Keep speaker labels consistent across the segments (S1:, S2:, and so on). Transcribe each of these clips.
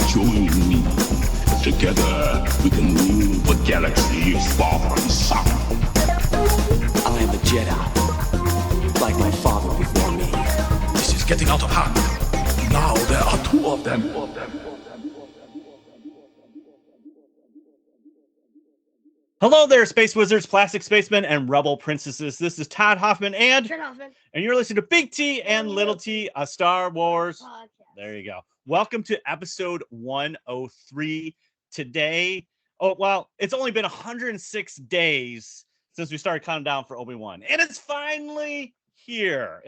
S1: Join me. Together, we can rule the galaxy far from the sun.
S2: I am a Jedi, like my father before me.
S1: This is getting out of hand. Now there are two of them.
S3: Hello there, Space Wizards, Plastic Spacemen, and Rebel Princesses. This is Todd Hoffman, and you're listening to Big T and Little T, a Star Wars podcast. There you go. Welcome to episode 103. Today, it's only been 106 days since we started counting down for Obi-Wan, and it's finally here.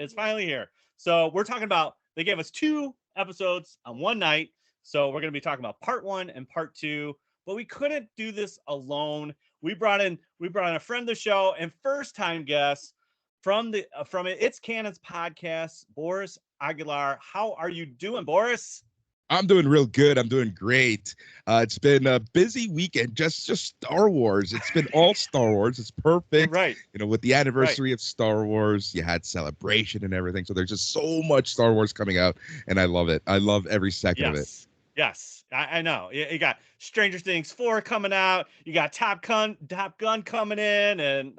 S3: So we're talking about, they gave us 2 episodes on one night, so we're going to be talking about part 1 and part 2, but we couldn't do this alone. We brought in a friend of the show and first-time guest from Its Canon Podcast, Boris Aguilar. How are you doing, Boris?
S4: I'm doing real good. I'm doing great. It's been a busy weekend, just Star Wars. It's been all Star Wars. It's perfect.
S3: Right.
S4: You know, with the anniversary of Star Wars, you had Celebration and everything. So there's just so much Star Wars coming out, and I love it. I love every second of it.
S3: Yes, I know. You got Stranger Things 4 coming out. You got Top Gun coming in, and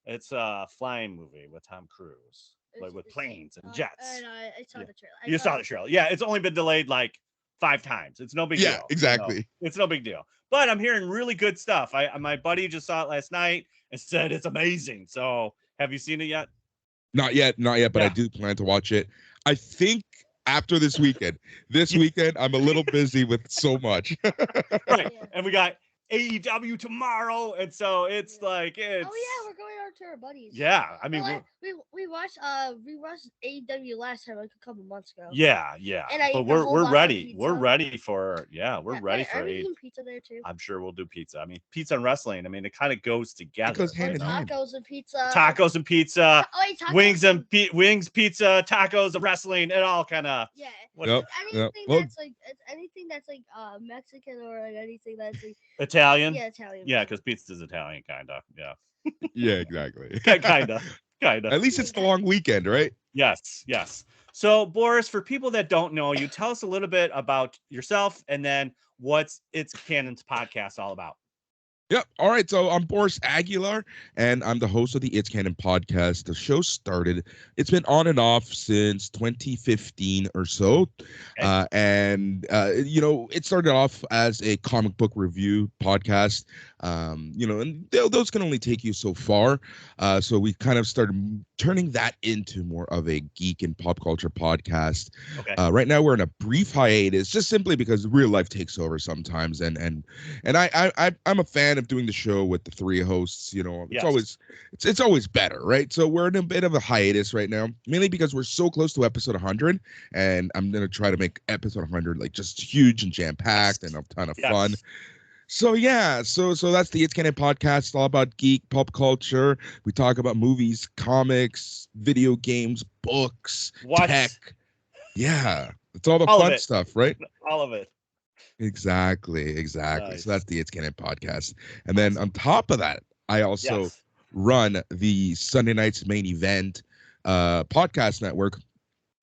S3: it's a flying movie with Tom Cruise. Like with planes and jets.
S5: I saw the trailer.
S3: You saw the trailer. Yeah, it's only been delayed like 5 times. It's no big deal.
S4: Yeah, exactly.
S3: It's no big deal. But I'm hearing really good stuff. My buddy just saw it last night and said it's amazing. So have you seen it yet?
S4: Not yet, but I do plan to watch it. I think after this weekend. I'm a little busy with so much.
S3: Right. And we got AEW tomorrow, and so it's like it's.
S5: Oh yeah, we're going out to our buddies.
S3: Yeah, I mean
S5: we watched AEW last time, like a couple months ago.
S3: Yeah. But we're ready. We're ready for
S5: Are we eating pizza there too?
S3: I'm sure we'll do pizza. I mean, pizza and wrestling. I mean, it kind of goes together.
S4: It goes hand in hand.
S5: Tacos and pizza.
S3: Wings, pizza, tacos, wrestling. It all kind of.
S5: Yeah.
S4: Anything
S5: that's like Mexican or like anything that's like
S3: Italian.
S5: Yeah, Italian.
S3: Yeah, because pizza's Italian, kind of. Yeah.
S4: Yeah, exactly.
S3: kind of.
S4: At least it's the long weekend, right?
S3: Yes. So, Boris, for people that don't know you, tell us a little bit about yourself and then what's Its Canon's podcast all about.
S4: Yep. All right. So I'm Boris Aguilar, and I'm the host of the Its Canon Podcast. The show started, it's been on and off since 2015 or so.
S3: Okay.
S4: And it started off as a comic book review podcast, and those can only take you so far. So we kind of started turning that into more of a geek and pop culture podcast.
S3: Okay.
S4: Right now we're in a brief hiatus, just simply because real life takes over sometimes. And I'm a fan of doing the show with the 3 hosts. It's always better, right? So we're in a bit of a hiatus right now, mainly because we're so close to episode 100, and I'm gonna try to make episode 100 like just huge and jam-packed and a ton of fun. So so that's the It's Canon Podcast. It's all about geek pop culture. We talk about movies, comics, video games, books, tech. Yeah, it's all the fun stuff, right?
S3: All of it.
S4: Exactly.
S3: Nice.
S4: So that's the It's Canon Podcast. And then on top of that, I also run the Sunday Night's Main Event podcast network,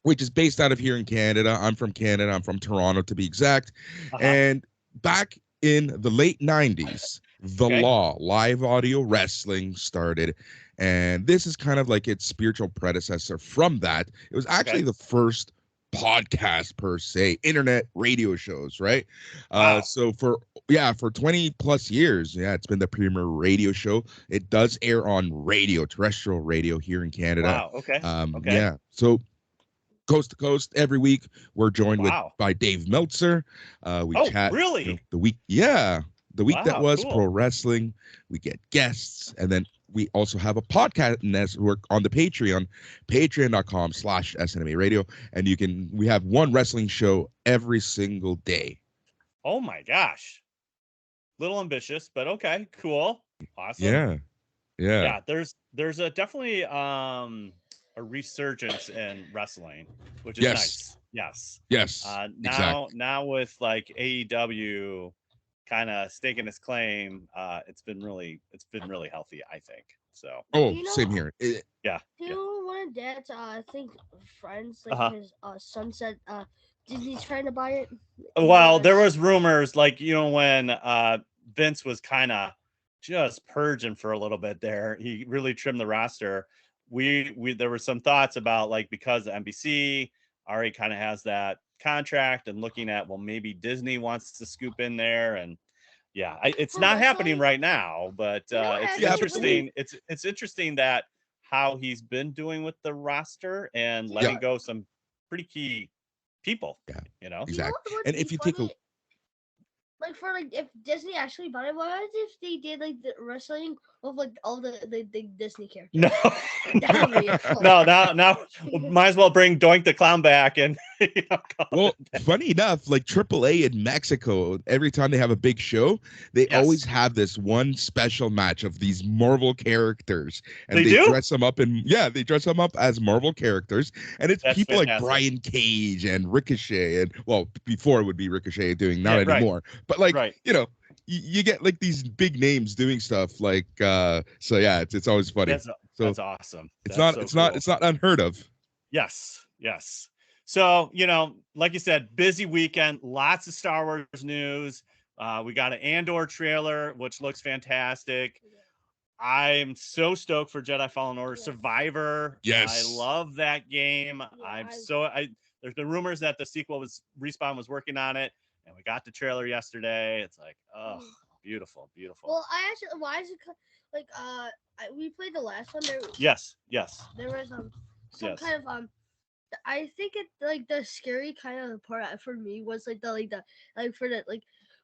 S4: which is based out of here in Canada. I'm from Canada. I'm from Toronto, to be exact. And back in the late 90s, Law, live audio wrestling started. And this is kind of like its spiritual predecessor from that. It was actually the first podcast per se, internet radio shows, right?
S3: Wow.
S4: So for 20 plus years, it's been the premier radio show. It does air on radio, terrestrial radio here in Canada.
S3: Wow. Okay.
S4: Yeah. So coast to coast every week, we're joined by Dave Meltzer. We chat
S3: really
S4: the week that was pro wrestling. We get guests, and then we also have a podcast network on the Patreon, patreon.com/SNMA Radio. And we have one wrestling show every single day.
S3: Oh my gosh. Little ambitious, but okay, cool. Awesome.
S4: Yeah.
S3: Yeah, there's a definitely a resurgence in wrestling, which is nice. Yes.
S4: Exactly.
S3: Now with like AEW kind of staking its claim, it's been really healthy, I think. So.
S4: Same here.
S5: One of Dad's friends, like his son said Disney's trying to buy it.
S3: Well, there was rumors like, when Vince was kind of just purging for a little bit there, he really trimmed the roster. There were some thoughts about like, because NBC already kind of has that contract and looking at, well, maybe Disney wants to scoop in there. And yeah, it's not happening right now, but it's interesting. It's interesting that how he's been doing with the roster and letting go some pretty key people.
S4: Yeah, exactly. And if you take a
S5: like for like if Disney actually bought it, what if they did like the wrestling of like all the Disney characters?
S3: No,
S5: that would be
S3: no. Might as well bring Doink the Clown back and.
S4: Well, funny enough, like AAA in Mexico, every time they have a big show, they always have this one special match of these Marvel characters, and they dress them up as Marvel characters, and it's people like Brian Cage and Ricochet, and well, before it would be Ricochet doing, not anymore, but like you get like these big names doing stuff like so yeah, it's always funny.
S3: That's awesome.
S4: It's not unheard of.
S3: Yes. So, like you said, busy weekend, lots of Star Wars news. We got an Andor trailer, which looks fantastic. I'm so stoked for Jedi Fallen Order Survivor.
S4: Yes.
S3: I love that game. There's been rumors that the sequel Respawn was working on it, and we got the trailer yesterday. It's like, oh, beautiful.
S5: Well, why is it like we played the last one there?
S3: Yes.
S5: There was some kind of I think it like the scary kind of part for me was like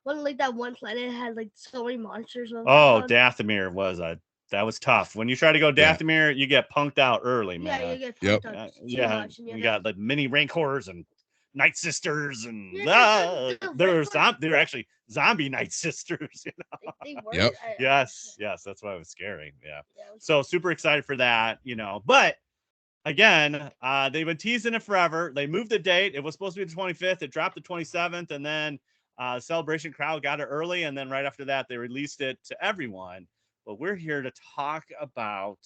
S5: when like that one planet had like so many monsters.
S3: Dathomir that was tough. When you try to go Dathomir, you get punked out early, man.
S5: Yeah, you get punked out too much. And
S3: you got like mini Rancors and Night Sisters, and they're actually zombie Night Sisters.
S5: They were.
S4: Yep.
S3: Yes, that's why it was scary. Yeah. So super excited for that, but. Again, they've been teasing it forever. They moved the date. It was supposed to be the 25th. It dropped the 27th, and then Celebration crowd got it early, and then right after that, they released it to everyone. But we're here to talk about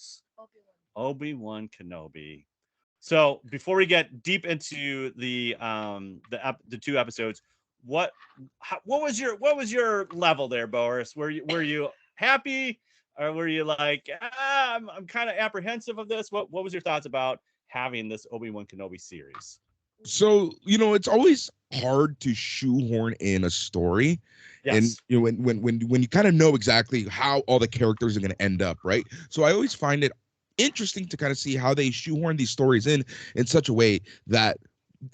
S3: Obi-Wan Kenobi. So before we get deep into the 2 episodes, what was your level there, Boris? Were you happy? Or were you like, I'm kind of apprehensive of this? What was your thoughts about having this Obi-Wan Kenobi series?
S4: So, it's always hard to shoehorn in a story.
S3: Yes.
S4: And when you kind of know exactly how all the characters are going to end up, right? So I always find it interesting to kind of see how they shoehorn these stories in such a way that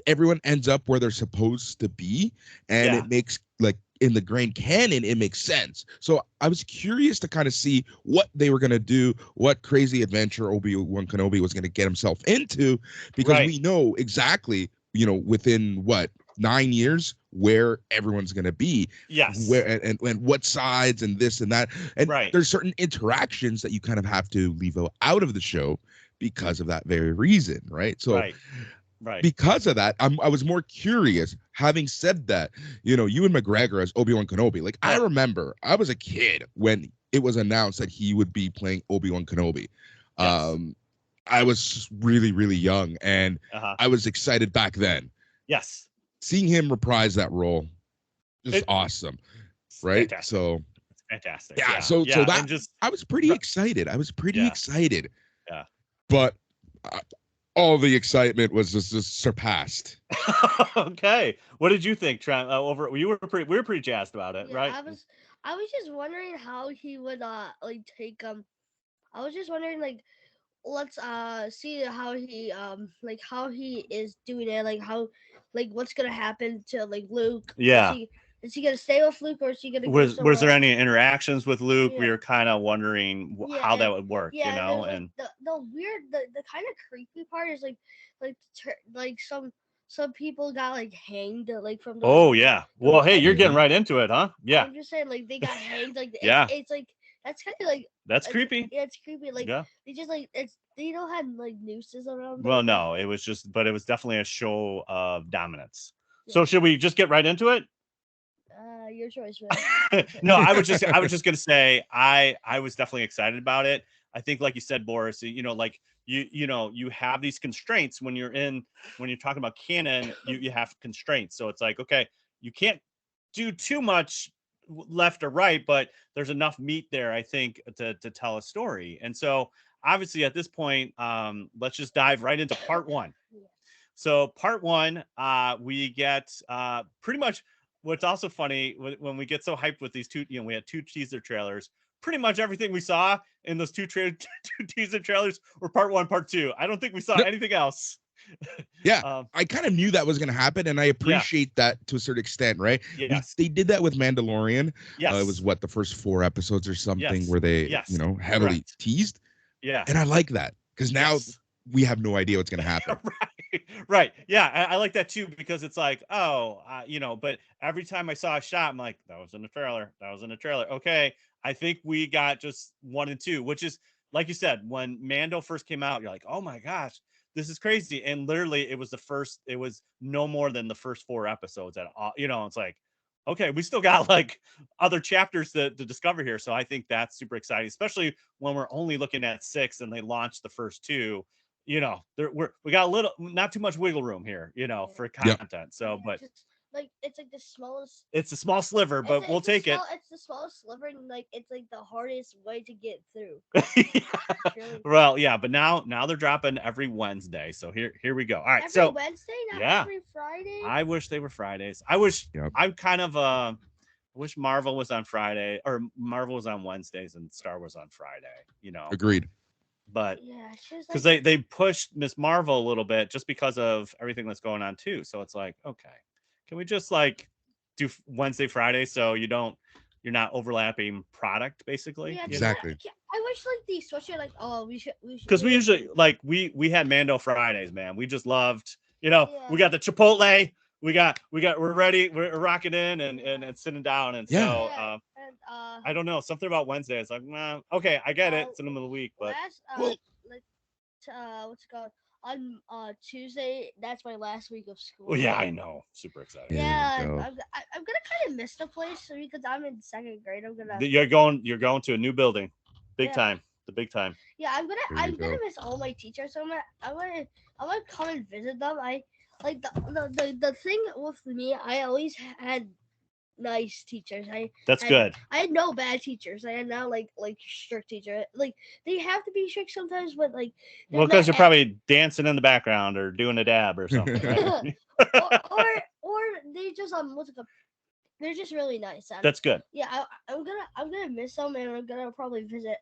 S4: everyone ends up where they're supposed to be, and it makes like in the grand canon, it makes sense. So I was curious to kind of see what they were going to do, what crazy adventure Obi-Wan Kenobi was going to get himself into, because we know exactly, within 9 years where everyone's going to be.
S3: Yes.
S4: Where and what sides and this and that. And there's certain interactions that you kind of have to leave out of the show because of that very reason, right? So because of that, I was more curious. Having said that, Ewan McGregor as Obi-Wan Kenobi, like I remember I was a kid when it was announced that he would be playing Obi-Wan Kenobi. I was really, really young, and I was excited back then.
S3: Yes.
S4: Seeing him reprise that role, just awesome, right?
S3: Fantastic.
S4: So
S3: it's fantastic.
S4: Yeah. So that I was pretty excited. Excited.
S3: Yeah.
S4: But all the excitement was just surpassed.
S3: Okay, what did you think, Trent? We were pretty jazzed about it, right?
S5: I was just wondering how he would take I was just wondering let's see how he how he is doing it, what's gonna happen to Luke.
S3: Yeah.
S5: Is he gonna stay with Luke, or is he gonna?
S3: Was there any interactions with Luke? We were kind of wondering how that would work,
S5: and the weird, the kind of creepy part is some people got hanged from.
S3: Well, hey, you're getting right into it, huh? Yeah.
S5: I'm just saying they got hanged it's that's kind of
S3: that's creepy.
S5: Yeah, it's creepy. They just they don't have nooses around.
S3: Well, no, it was definitely a show of dominance. Yeah. So should we just get right into it?
S5: Your choice.
S3: No, I was just gonna say I was definitely excited about it. I think, like you said, Boris, like you have these constraints when you're talking about canon, you have constraints. So it's like, okay, you can't do too much left or right, but there's enough meat there, I think, to tell a story. And so obviously at this point, let's just dive right into part one. So part one, we get pretty much what's also funny when we get so hyped with these two, we had 2 teaser trailers. Pretty much everything we saw in those two teaser trailers were part 1, part 2. I don't think we saw anything else.
S4: Yeah, I kind of knew that was going to happen, and I appreciate that to a certain extent, right?
S3: Yes.
S4: They did that with Mandalorian.
S3: Yes.
S4: It was the first 4 episodes or something where they, heavily teased.
S3: Yeah.
S4: And I like that because now we have no idea what's going to happen.
S3: Right. Yeah, I like that too, because it's like, but every time I saw a shot, I'm like, that was in the trailer. That was in the trailer. Okay, I think we got just 1 and 2, which is, like you said, when Mando first came out, you're like, oh my gosh, this is crazy. And literally it was no more than the first 4 episodes at all. It's like, okay, we still got like other chapters to discover here. So I think that's super exciting, especially when we're only looking at 6 and they launched the first 2. We got a little, not too much wiggle room here, for content. Yep. So, but
S5: it's like the smallest.
S3: It's a small sliver, but we'll take it.
S5: It's the smallest sliver, and it's like the hardest way to get through.
S3: Really. Well, yeah, but now they're dropping every Wednesday. So here we go. All right,
S5: every Wednesday, not every Friday.
S3: I wish they were Fridays. I wish. Yep. I'm kind of I wish Marvel was on Friday, or Marvel was on Wednesdays and Star Wars on Friday.
S4: Agreed.
S3: But because they pushed Miss Marvel a little bit just because of everything that's going on too. So it's like, okay, can we just do Wednesday, Friday, so you're not overlapping product, basically?
S5: Yeah,
S4: exactly.
S5: I wish they switch it, we should
S3: because we usually we had Mando Fridays, man. We just loved, we got the Chipotle, we're ready, we're rocking in and sitting down, and so I don't know, something about Wednesday. It's like, okay, I get it. It's in the middle of the week, but
S5: what's it called? On Tuesday, that's my last week of school.
S3: Well, yeah, I know. Super excited.
S5: Yeah, I'm gonna kind of miss the place because I'm in 2nd grade.
S3: You're going to a new building, big time. The big time.
S5: Yeah, I'm gonna miss all my teachers. So I want to come and visit them. I like the thing with me. I always had nice teachers.
S3: That's good.
S5: I had no bad teachers. I had not like strict teachers. Like they have to be strict sometimes, but
S3: well, because you're probably dancing in the background or doing a dab or something. Right?
S5: or they just they're just really nice.
S3: That's good.
S5: Yeah, I'm gonna miss them, and I'm gonna probably visit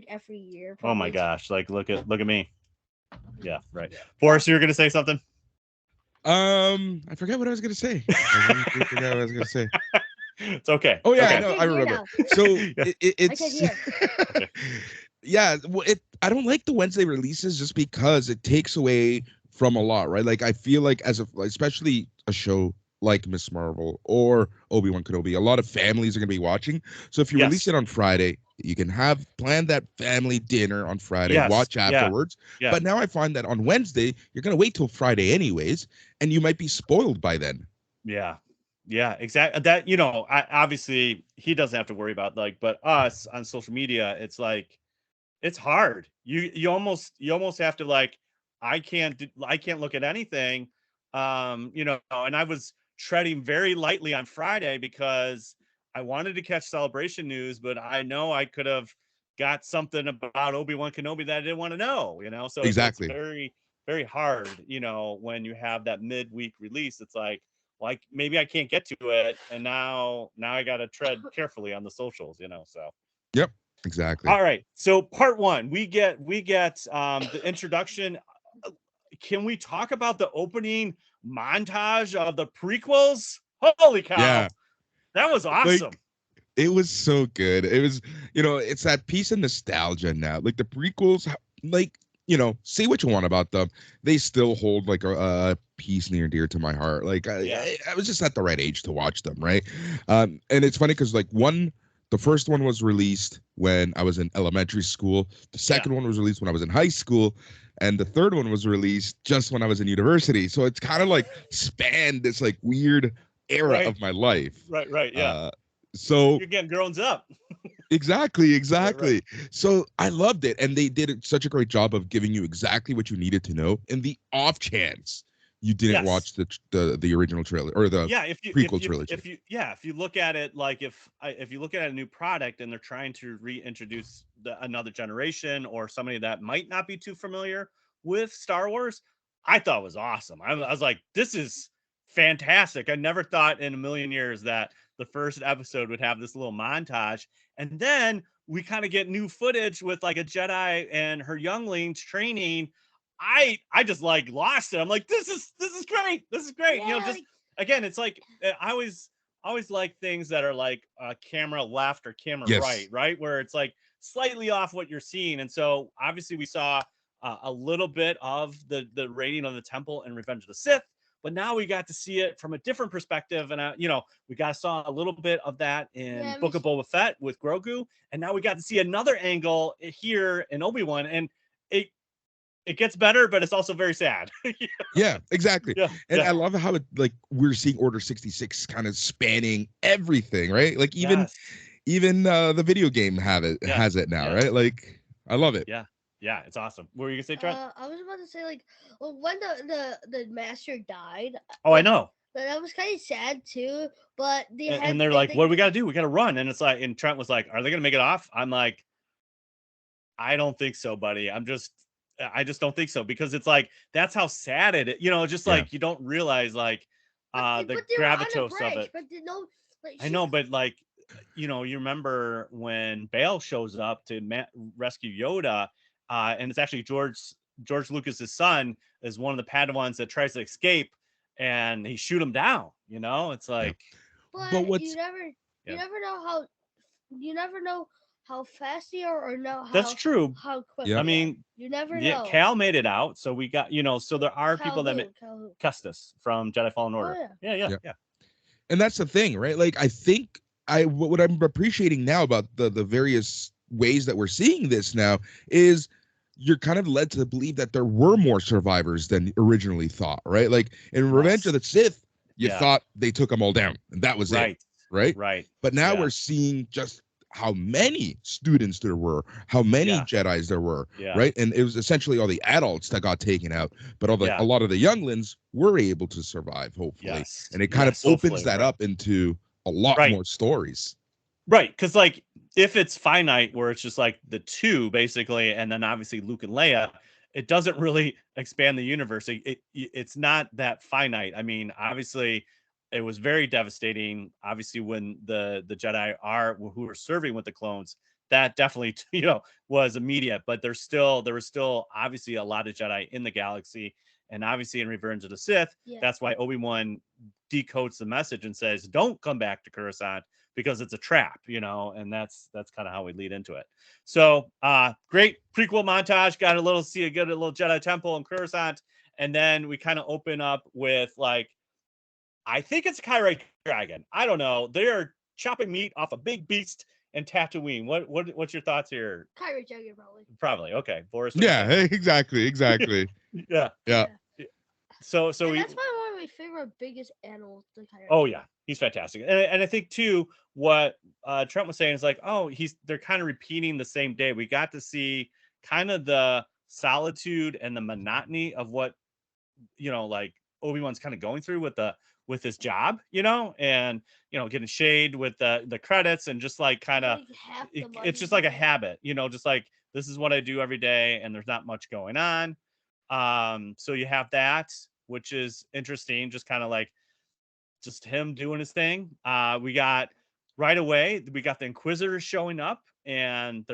S5: every year.
S3: Oh my gosh! Look at me. Yeah, right. Boris, you were gonna say something?
S4: I forgot what I was gonna say. It's
S3: okay.
S4: Oh yeah,
S3: okay.
S4: I remember. So it's yeah. Well, I don't like the Wednesday releases just because it takes away from a lot, right? Like I feel like especially a show like Miss Marvel or Obi-Wan Kenobi, a lot of families are gonna be watching. So if you release it on Friday, you can plan that family dinner on Friday, watch afterwards. Yeah. But now I find that on Wednesday, you're going to wait till Friday anyways, and you might be spoiled by then.
S3: Yeah. Yeah, exactly. That, obviously he doesn't have to worry about but us on social media, it's it's hard. You almost have to I can't look at anything. And I was treading very lightly on Friday because I wanted to catch Celebration news, but I know I could have got something about Obi-Wan Kenobi that I didn't want to know, So
S4: exactly.
S3: It's very, very hard, when you have that midweek release. It's maybe I can't get to it, and now I got to tread carefully on the socials, So.
S4: Yep, exactly.
S3: All right, so part 1, we get the introduction. Can we talk about the opening montage of the prequels? Holy cow!
S4: Yeah.
S3: That was awesome.
S4: It was so good. It was, it's that piece of nostalgia now. Like the prequels, say what you want about them, they still hold a piece near and dear to my heart. I was just at the right age to watch them, right? And it's funny because the first one was released when I was in elementary school. The second one was released when I was in high school. And the third one was released just when I was in university. So it's kind of spanned this weird era of my life.
S3: Right, yeah.
S4: So
S3: you're getting grown up.
S4: Exactly.
S3: Right.
S4: So I loved it, and they did such a great job of giving you exactly what you needed to know. In the off chance you didn't watch the original trailer or the prequel trilogy.
S3: If you look at it like if you look at a new product and they're trying to reintroduce another generation or somebody that might not be too familiar with Star Wars, I thought it was awesome. I was like, this is fantastic. I never thought in a million years that the first episode would have this little montage, and then we kind of get new footage with like a Jedi and her younglings training. I just like lost it. I'm like, this is great. This is great.
S5: Yeah.
S3: You know, just again, it's like I always like things that are like camera left or camera right, where it's like slightly off what you're seeing. And so obviously we saw a little bit of the raiding of the temple in Revenge of the Sith, but now we got to see it from a different perspective. And we saw a little bit of that in Book of Boba Fett with Grogu, and now we got to see another angle here in Obi-Wan, and it gets better, but it's also very sad.
S4: Yeah, exactly.
S3: Yeah,
S4: and I love how it, like, we're seeing Order 66 kind of spanning everything, right? Like even the video game has it now, right? Like, I love it.
S3: Yeah, it's awesome. What were you gonna say, Trent?
S5: I was about to say, like, when the master died.
S3: Oh, I know.
S5: That was kind of sad too. But
S3: they're like, what do we got to do? We got to run. And it's like, and Trent was like, are they gonna make it off? I'm like, I don't think so, buddy. I just don't think so, because it's like, that's how sad it is. Just like you don't realize like the gravitas of it.
S5: But
S3: I know, but like, you remember when Bail shows up to rescue Yoda, and it's actually George Lucas's son is one of the Padawans that tries to escape, and he shoot him down. It's like,
S5: but you never know how fast they are or know how.
S3: That's true.
S5: How quick.
S3: I mean,
S5: you never know.
S3: Cal made it out, so we got so there are people that Kestis from Jedi Fallen Order.
S5: Oh,
S3: yeah.
S4: And that's the thing, right? Like, I think what I'm appreciating now about the various ways that we're seeing this now is you're kind of led to believe that there were more survivors than originally thought, right? Like in Revenge of the Sith, you thought they took them all down, and that was it, right?
S3: Right.
S4: But now we're seeing just how many students there were, how many Jedis there were, right? And it was essentially all the adults that got taken out, but a lot of the younglings were able to survive, hopefully. And it kind of opens that up into a lot more stories.
S3: Right, because like if it's finite, where it's just like the two basically, and then obviously Luke and Leia, it doesn't really expand the universe. It's not that finite. I mean, obviously, it was very devastating. Obviously, when the Jedi who are serving with the clones, that definitely was immediate. But there was still obviously a lot of Jedi in the galaxy, and obviously in Revenge of the Sith, that's why Obi-Wan decodes the message and says, "Don't come back to Coruscant because it's a trap," and that's kind of how we lead into it. So, great prequel montage. Got a little Jedi temple in Coruscant, and then we kind of open up with like, I think it's a Kyrie dragon. I don't know. They are chopping meat off a big beast in Tatooine. What's your thoughts here?
S5: Kyrie dragon, probably.
S3: Probably. Okay, Boris.
S4: Yeah, exactly.
S3: Yeah. So
S5: that's probably one of my favorite biggest animals.
S3: Oh yeah, he's fantastic, and I think too what Trent was saying is like, they're kind of repeating the same day. We got to see kind of the solitude and the monotony of what like Obi-Wan's kind of going through with his job, and getting shade with the credits, and just like kind of it's just like a habit, just like, this is what I do every day, and there's not much going on. So you have that, which is interesting, just kind of like just him doing his thing. We got right away, we got the Inquisitors showing up, and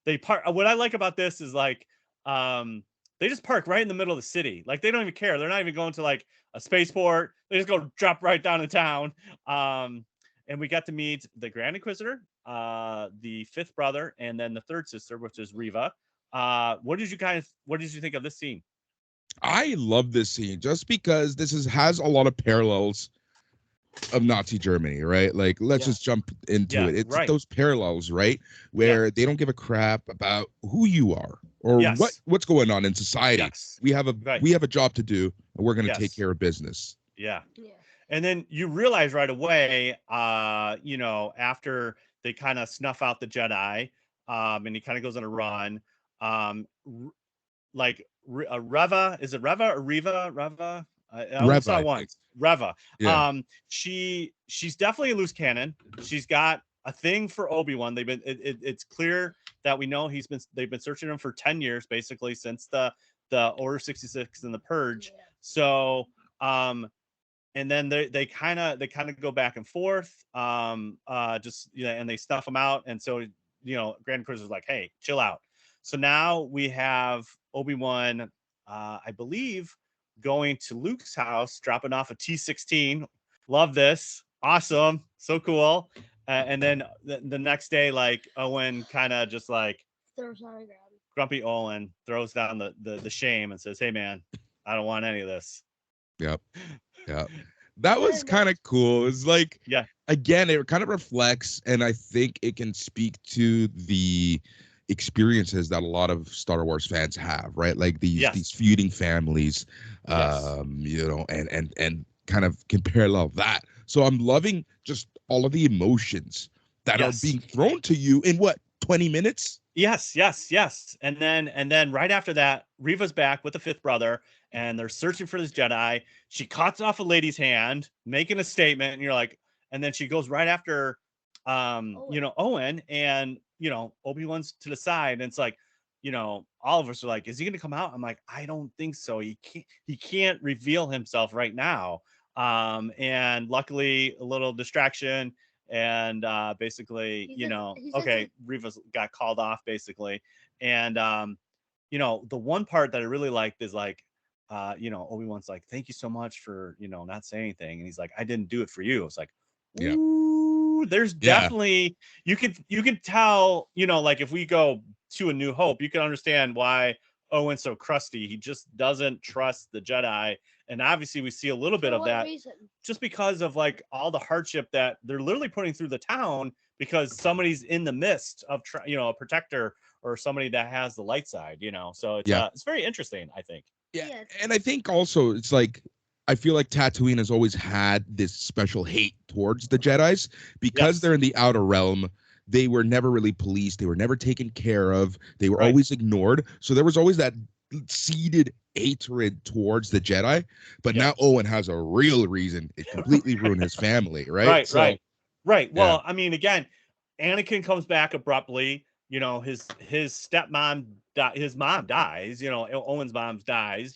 S3: they park. What I like about this is like, they just park right in the middle of the city. Like, they don't even care. They're not even going to like a spaceport. They just go drop right down to town. And we got to meet the Grand Inquisitor, the fifth brother, and then the third sister, which is Reva. What did you think of this scene?
S4: I love this scene just because this has a lot of parallels of Nazi Germany, right? Like, let's just jump into it. It's those parallels, right? Where they don't give a crap about who you are or what's going on in society. We have a job to do, and we're going to take care of business.
S3: Yeah. And then you realize right away, after they kind of snuff out the Jedi, and he kind of goes on a run, Reva, is it Reva or Reva? Reva? I only saw once. Reva.
S4: Yeah.
S3: She's definitely a loose cannon. She's got a thing for Obi-Wan. It's clear that we know they've been searching him for 10 years, basically, since the Order 66 and the Purge. Yeah. So, and then they kind of go back and forth, and they stuff him out. And so, Grand Inquisitor's like, hey, chill out. So now we have Obi-Wan, I believe, going to Luke's house, dropping off a T-16. Love this. Awesome. So cool. And then the next day, like, Owen kind of just like grumpy Owen throws down the shame and says, hey, man, I don't want any of this.
S4: Yep. That was kind of cool. It's like,
S3: yeah,
S4: again, it kind of reflects, and I think it can speak to the experiences that a lot of Star Wars fans have, right? Like these feuding families, and kind of can parallel that. So I'm loving just all of the emotions that are being thrown to you in 20 minutes?
S3: Yes. And then right after that, Reva's back with the fifth brother, and they're searching for this Jedi. She cuts off a lady's hand, making a statement, and you're like, and then she goes right after Owen, and Obi-Wan's to the side, and it's like, all of us are like, is he gonna come out? I'm like, I don't think so. He can't reveal himself right now. And luckily a little distraction, and basically Reva's got called off basically. And the one part that I really liked is like, Obi-Wan's like, thank you so much for not saying anything, and he's like, I didn't do it for you. It's like, ooh, there's definitely, you can tell, like if we go to A New Hope, you can understand why Owen's so crusty. He just doesn't trust the Jedi. And obviously we see a little bit of that reason? Just because of like all the hardship that they're literally putting through the town because somebody's in the midst of a protector or somebody that has the light side, so it's very interesting, I think.
S4: Yeah. And I think also it's like, I feel like Tatooine has always had this special hate towards the Jedis because they're in the Outer Realm. They were never really policed. They were never taken care of. They were always ignored. So there was always that seeded hatred towards the Jedi. But now Owen has a real reason. It completely ruined his family, right?
S3: Right. Well, I mean, again, Anakin comes back abruptly. His stepmom, his mom dies. Owen's mom dies.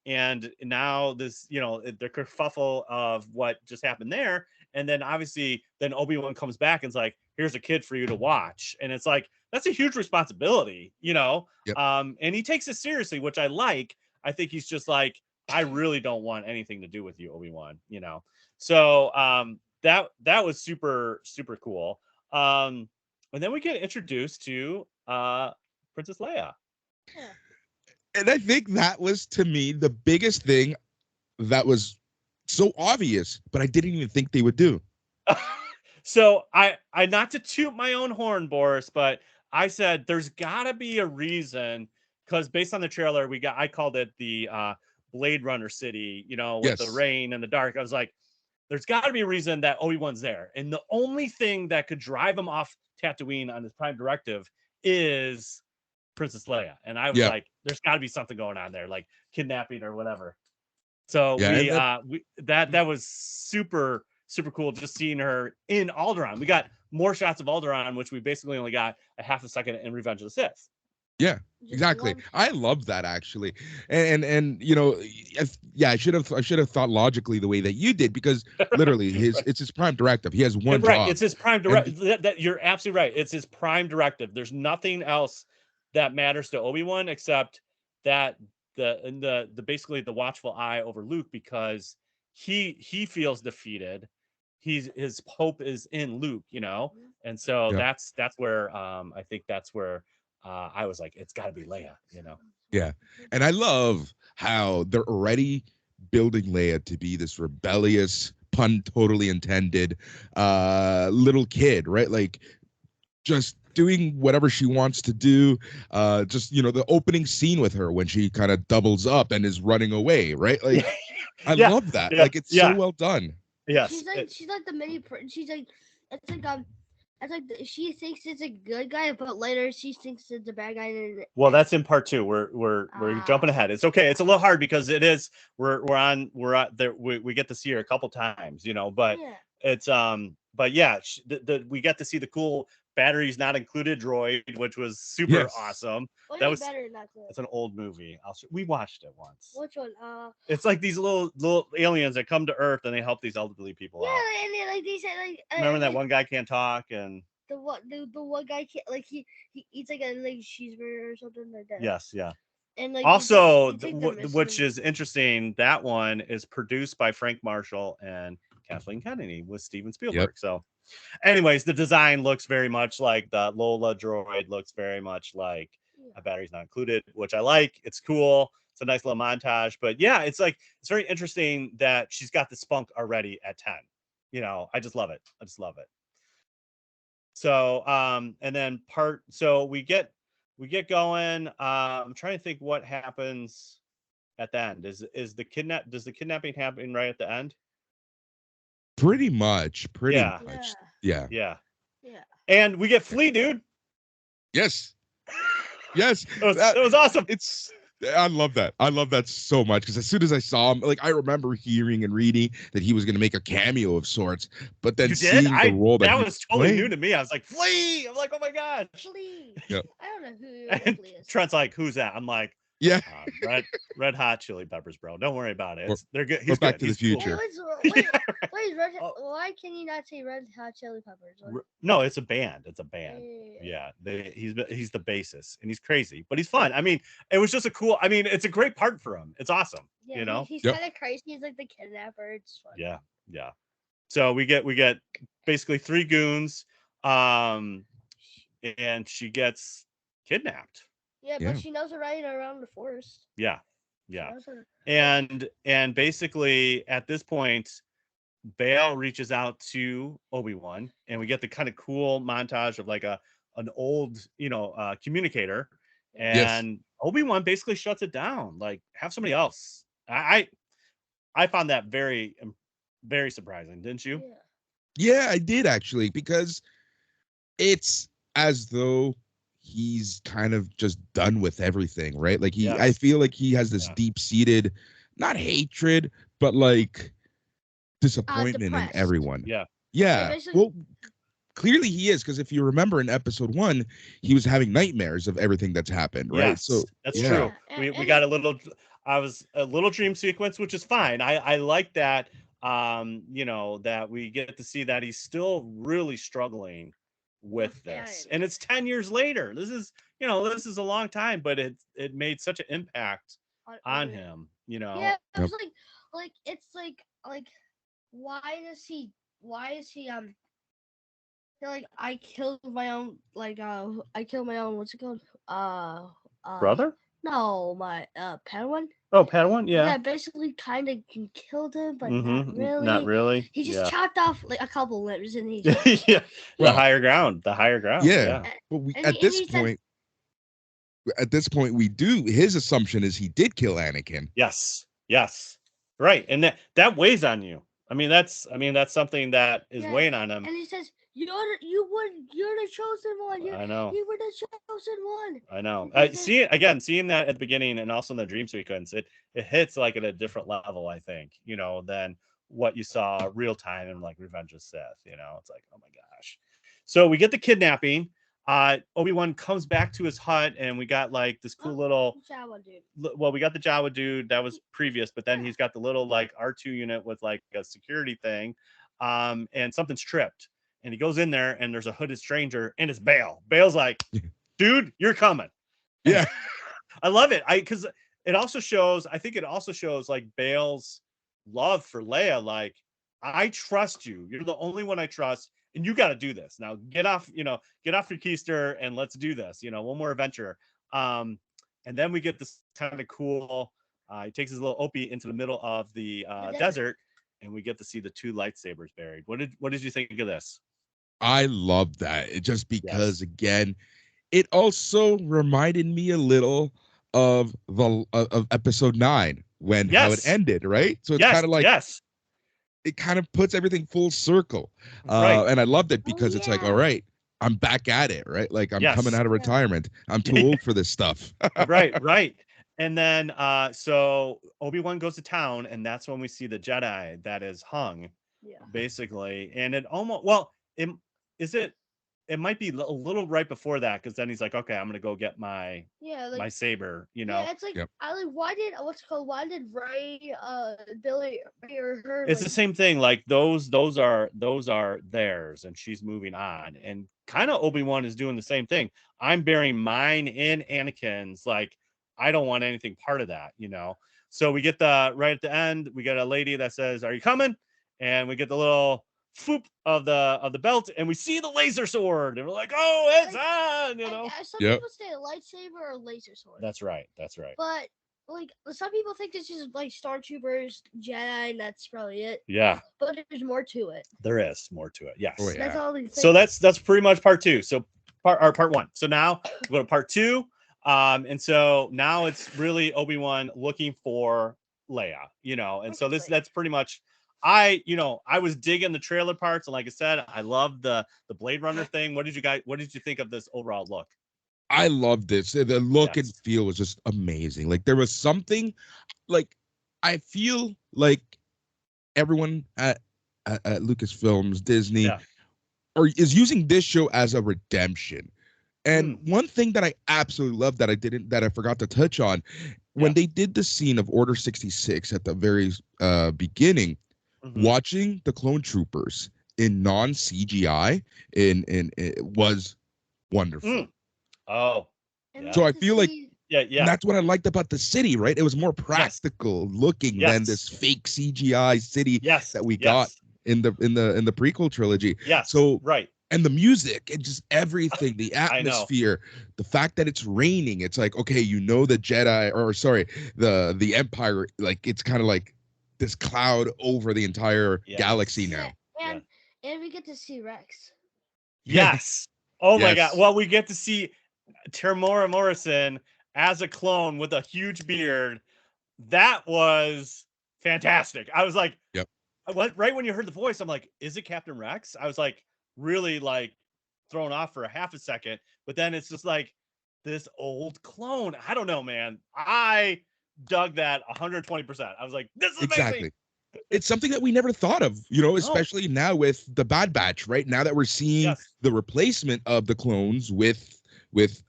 S3: And now this, the kerfuffle of what just happened there. And then obviously then Obi-Wan comes back and is like, here's a kid for you to watch. And it's like, that's a huge responsibility, and he takes it seriously, which I like. I think he's just like, I really don't want anything to do with you, Obi-Wan, So that was super, super cool. And then we get introduced to Princess Leia.
S5: Yeah.
S4: And I think that was, to me, the biggest thing that was so obvious, but I didn't even think they would do.
S3: So I not to toot my own horn, Boris, but I said there's got to be a reason, because based on the trailer, I called it the Blade Runner city, with the rain and the dark. I was like, there's got to be a reason that Obi-Wan's there. And the only thing that could drive him off Tatooine on his prime directive is Princess Leia. And I was like, there's got to be something going on there, like kidnapping or whatever. So that was super, super cool, just seeing her in Alderaan. We got more shots of Alderaan, which we basically only got a half a second in Revenge of the Sith.
S4: Yeah, exactly. I love that, actually. And I should have thought logically the way that you did, because literally it's his prime directive. He has one job.
S3: It's his prime directive. That you're absolutely right. It's his prime directive. There's nothing else that matters to Obi-Wan except that the basically the watchful eye over Luke, because he feels defeated. His hope is in Luke, and so that's where I think that's where I was like, it's got to be Leia,
S4: Yeah, and I love how they're already building Leia to be this rebellious, pun totally intended, little kid, right? Like, just doing whatever she wants to do. Just the opening scene with her when she kind of doubles up and is running away, right? Like I love that. Like it's so well done.
S3: Yes.
S5: She's like the mini. She's like she thinks it's a good guy, but later she thinks it's a bad guy.
S3: Well, that's in part 2. We're jumping ahead. It's okay. It's a little hard because it is. We're there. We get to see her a couple times, but it's But yeah, we get to see the cool batteries not included droid, which was super awesome. That was it's an old movie. We watched it once.
S5: Which one?
S3: It's like these little aliens that come to Earth and they help these elderly people out.
S5: Yeah, and they, like they said
S3: remember that one guy can't talk and
S5: the one guy can't, like he eats like a cheeseburger or something like that.
S3: Yes, yeah.
S5: And like
S3: also, which is interesting, that one is produced by Frank Marshall and Kathleen Kennedy with Steven Spielberg.
S4: Yep.
S3: So, anyways, the design looks very much like the Lola droid. Looks very much like a battery's not included, which I like. It's cool. It's a nice little montage. But yeah, it's very interesting that she's got the spunk already at 10. I just love it. So, and then we get going. I'm trying to think what happens at the end. Does the kidnapping happen right at the end?
S4: Pretty much. Yeah.
S3: And we get Flea, dude.
S4: Yes.
S3: That was awesome.
S4: I love that. I love that so much because as soon as I saw him, I remember hearing and reading that he was going to make a cameo of sorts, but then seeing the role that
S3: was totally new to me. I was like, Flea. I'm like, oh my god,
S5: Flea.
S3: Yep.
S5: I don't know
S3: who Flea is. Trent's like, who's that? I'm like,
S4: yeah,
S3: Red Hot Chili Peppers, bro. Don't worry about it. They're good.
S4: He's Back to the Future.
S5: Why can you not say Red Hot Chili Peppers?
S3: No, it's a band. Yeah, he's the bassist, and he's crazy, but he's fun. I mean, it was just it's a great part for him. It's awesome.
S5: Yeah, he's kind of crazy. He's like the kidnapper. It's fun.
S3: Yeah. So we get basically 3 goons, and she gets kidnapped.
S5: Yeah, but she knows her right around the forest.
S3: Yeah. And basically at this point, Bail reaches out to Obi-Wan, and we get the kind of cool montage of like an old, communicator, and Obi-Wan basically shuts it down. Like, have somebody else. I found that very, very surprising, didn't you?
S4: Yeah, I did actually, because it's as though he's kind of just done with everything, right? Like I feel like he has this deep-seated, not hatred, but like disappointment in everyone. Yeah. Well, clearly he is, because if you remember in episode 1, he was having nightmares of everything that's happened, right?
S3: Yes, so that's true. We got a little dream sequence, which is fine. I like that. That we get to see that he's still really struggling with this, and it's 10 years later. This is a long time, but it made such an impact on him.
S5: Yeah, it was like it's like why is he I killed my own what's it called
S3: brother?
S5: No, my Padawan.
S3: Oh, Padawan, yeah.
S5: Yeah, basically kind of not really.
S3: Not really.
S5: He just chopped off like a couple limbs, and he
S3: the higher ground.
S4: Yeah. But at this point, his assumption is he did kill Anakin.
S3: Yes. Right, and that weighs on you. I mean, that's something that is weighing on him.
S5: And he says, You're the chosen one.
S3: I know.
S5: You were the chosen one.
S3: I know. Seeing that at the beginning and also in the dream sequence, it hits like at a different level, I think, than what you saw real time in like Revenge of Sith. It's like, oh my gosh. So we get the kidnapping. Obi-Wan comes back to his hut, and we got like this cool little
S5: Jawa dude.
S3: Well, we got the Jawa dude that was previous, but then he's got the little like R2 unit with like a security thing, and something's tripped, and he goes in there, and there's a hooded stranger, and it's Bail. Bail's like, dude, you're coming.
S4: Yeah.
S3: I love it. I think it also shows like Bail's love for Leia. Like, I trust you. You're the only one I trust. And you got to do this now. Get off your keister and let's do this. One more adventure. And then we get this kind of cool. He takes his little Opie into the middle of the desert, and we get to see the 2 lightsabers buried. What did you think of this?
S4: I love that. Just because again, it also reminded me a little of episode 9, when how it ended, right? So it's kind of like it kind of puts everything full circle. And I loved it because it's like, all right, I'm back at it, right? Like I'm coming out of retirement. I'm too old for this stuff.
S3: right. And then so Obi-Wan goes to town, and that's when we see the Jedi that is hung, basically. And it almost it might be a little right before that, because then he's like, okay, I'm gonna go get my my saber, you know.
S5: Yeah, it's like why did Ray Billy or her
S3: it's the same thing, like those are theirs, and she's moving on, and kind of Obi-Wan is doing the same thing. I'm burying mine in Anakin's, like I don't want anything part of that, you know. So we get right at the end, we get a lady that says, are you coming? And we get the little foop of the belt, and we see the laser sword, and we're like, oh, it's on, you know.
S5: Some people say a lightsaber or a laser sword.
S3: That's right.
S5: But like some people think this is like Stormtroopers, Jedi, and that's probably it.
S3: Yeah.
S5: But there's more to it.
S3: There is more to it. Yes.
S4: Oh, yeah.
S5: That's all these things.
S3: So that's pretty much part 2. So part 1. So now we go to part 2. And so now it's really Obi-Wan looking for Leia, you know, and so that's pretty much. I was digging the trailer parts, and like I said, I love the Blade Runner thing. What did you think of this overall look?
S4: I loved this. The look and feel was just amazing. Like there was something, like I feel like everyone at Lucasfilms, Disney, is using this show as a redemption. And one thing that I absolutely love that I forgot to touch on, when they did the scene of Order 66 at the very beginning. Watching the clone troopers in non-CGI was wonderful.
S3: Oh,
S4: so I feel like
S3: and
S4: that's what I liked about the city, right? It was more practical looking than this fake CGI city that we got in the prequel trilogy. So and the music and just everything, the atmosphere, the fact that it's raining, it's like, okay, you know, the Jedi, or sorry, the Empire, like it's kind of like this cloud over the entire galaxy now.
S5: And we get to see Rex.
S3: Yes. Oh my God. Well, we get to see Tamora Morrison as a clone with a huge beard. That was fantastic. I was like, right when you heard the voice, I'm like, is it Captain Rex? I was like really like thrown off for a half a second, but then it's just like this old clone. I don't know, man. I dug that 120%. I was like, this is amazing.
S4: It's something that we never thought of, you know, especially now with the Bad Batch, right? Now that we're seeing the replacement of the clones with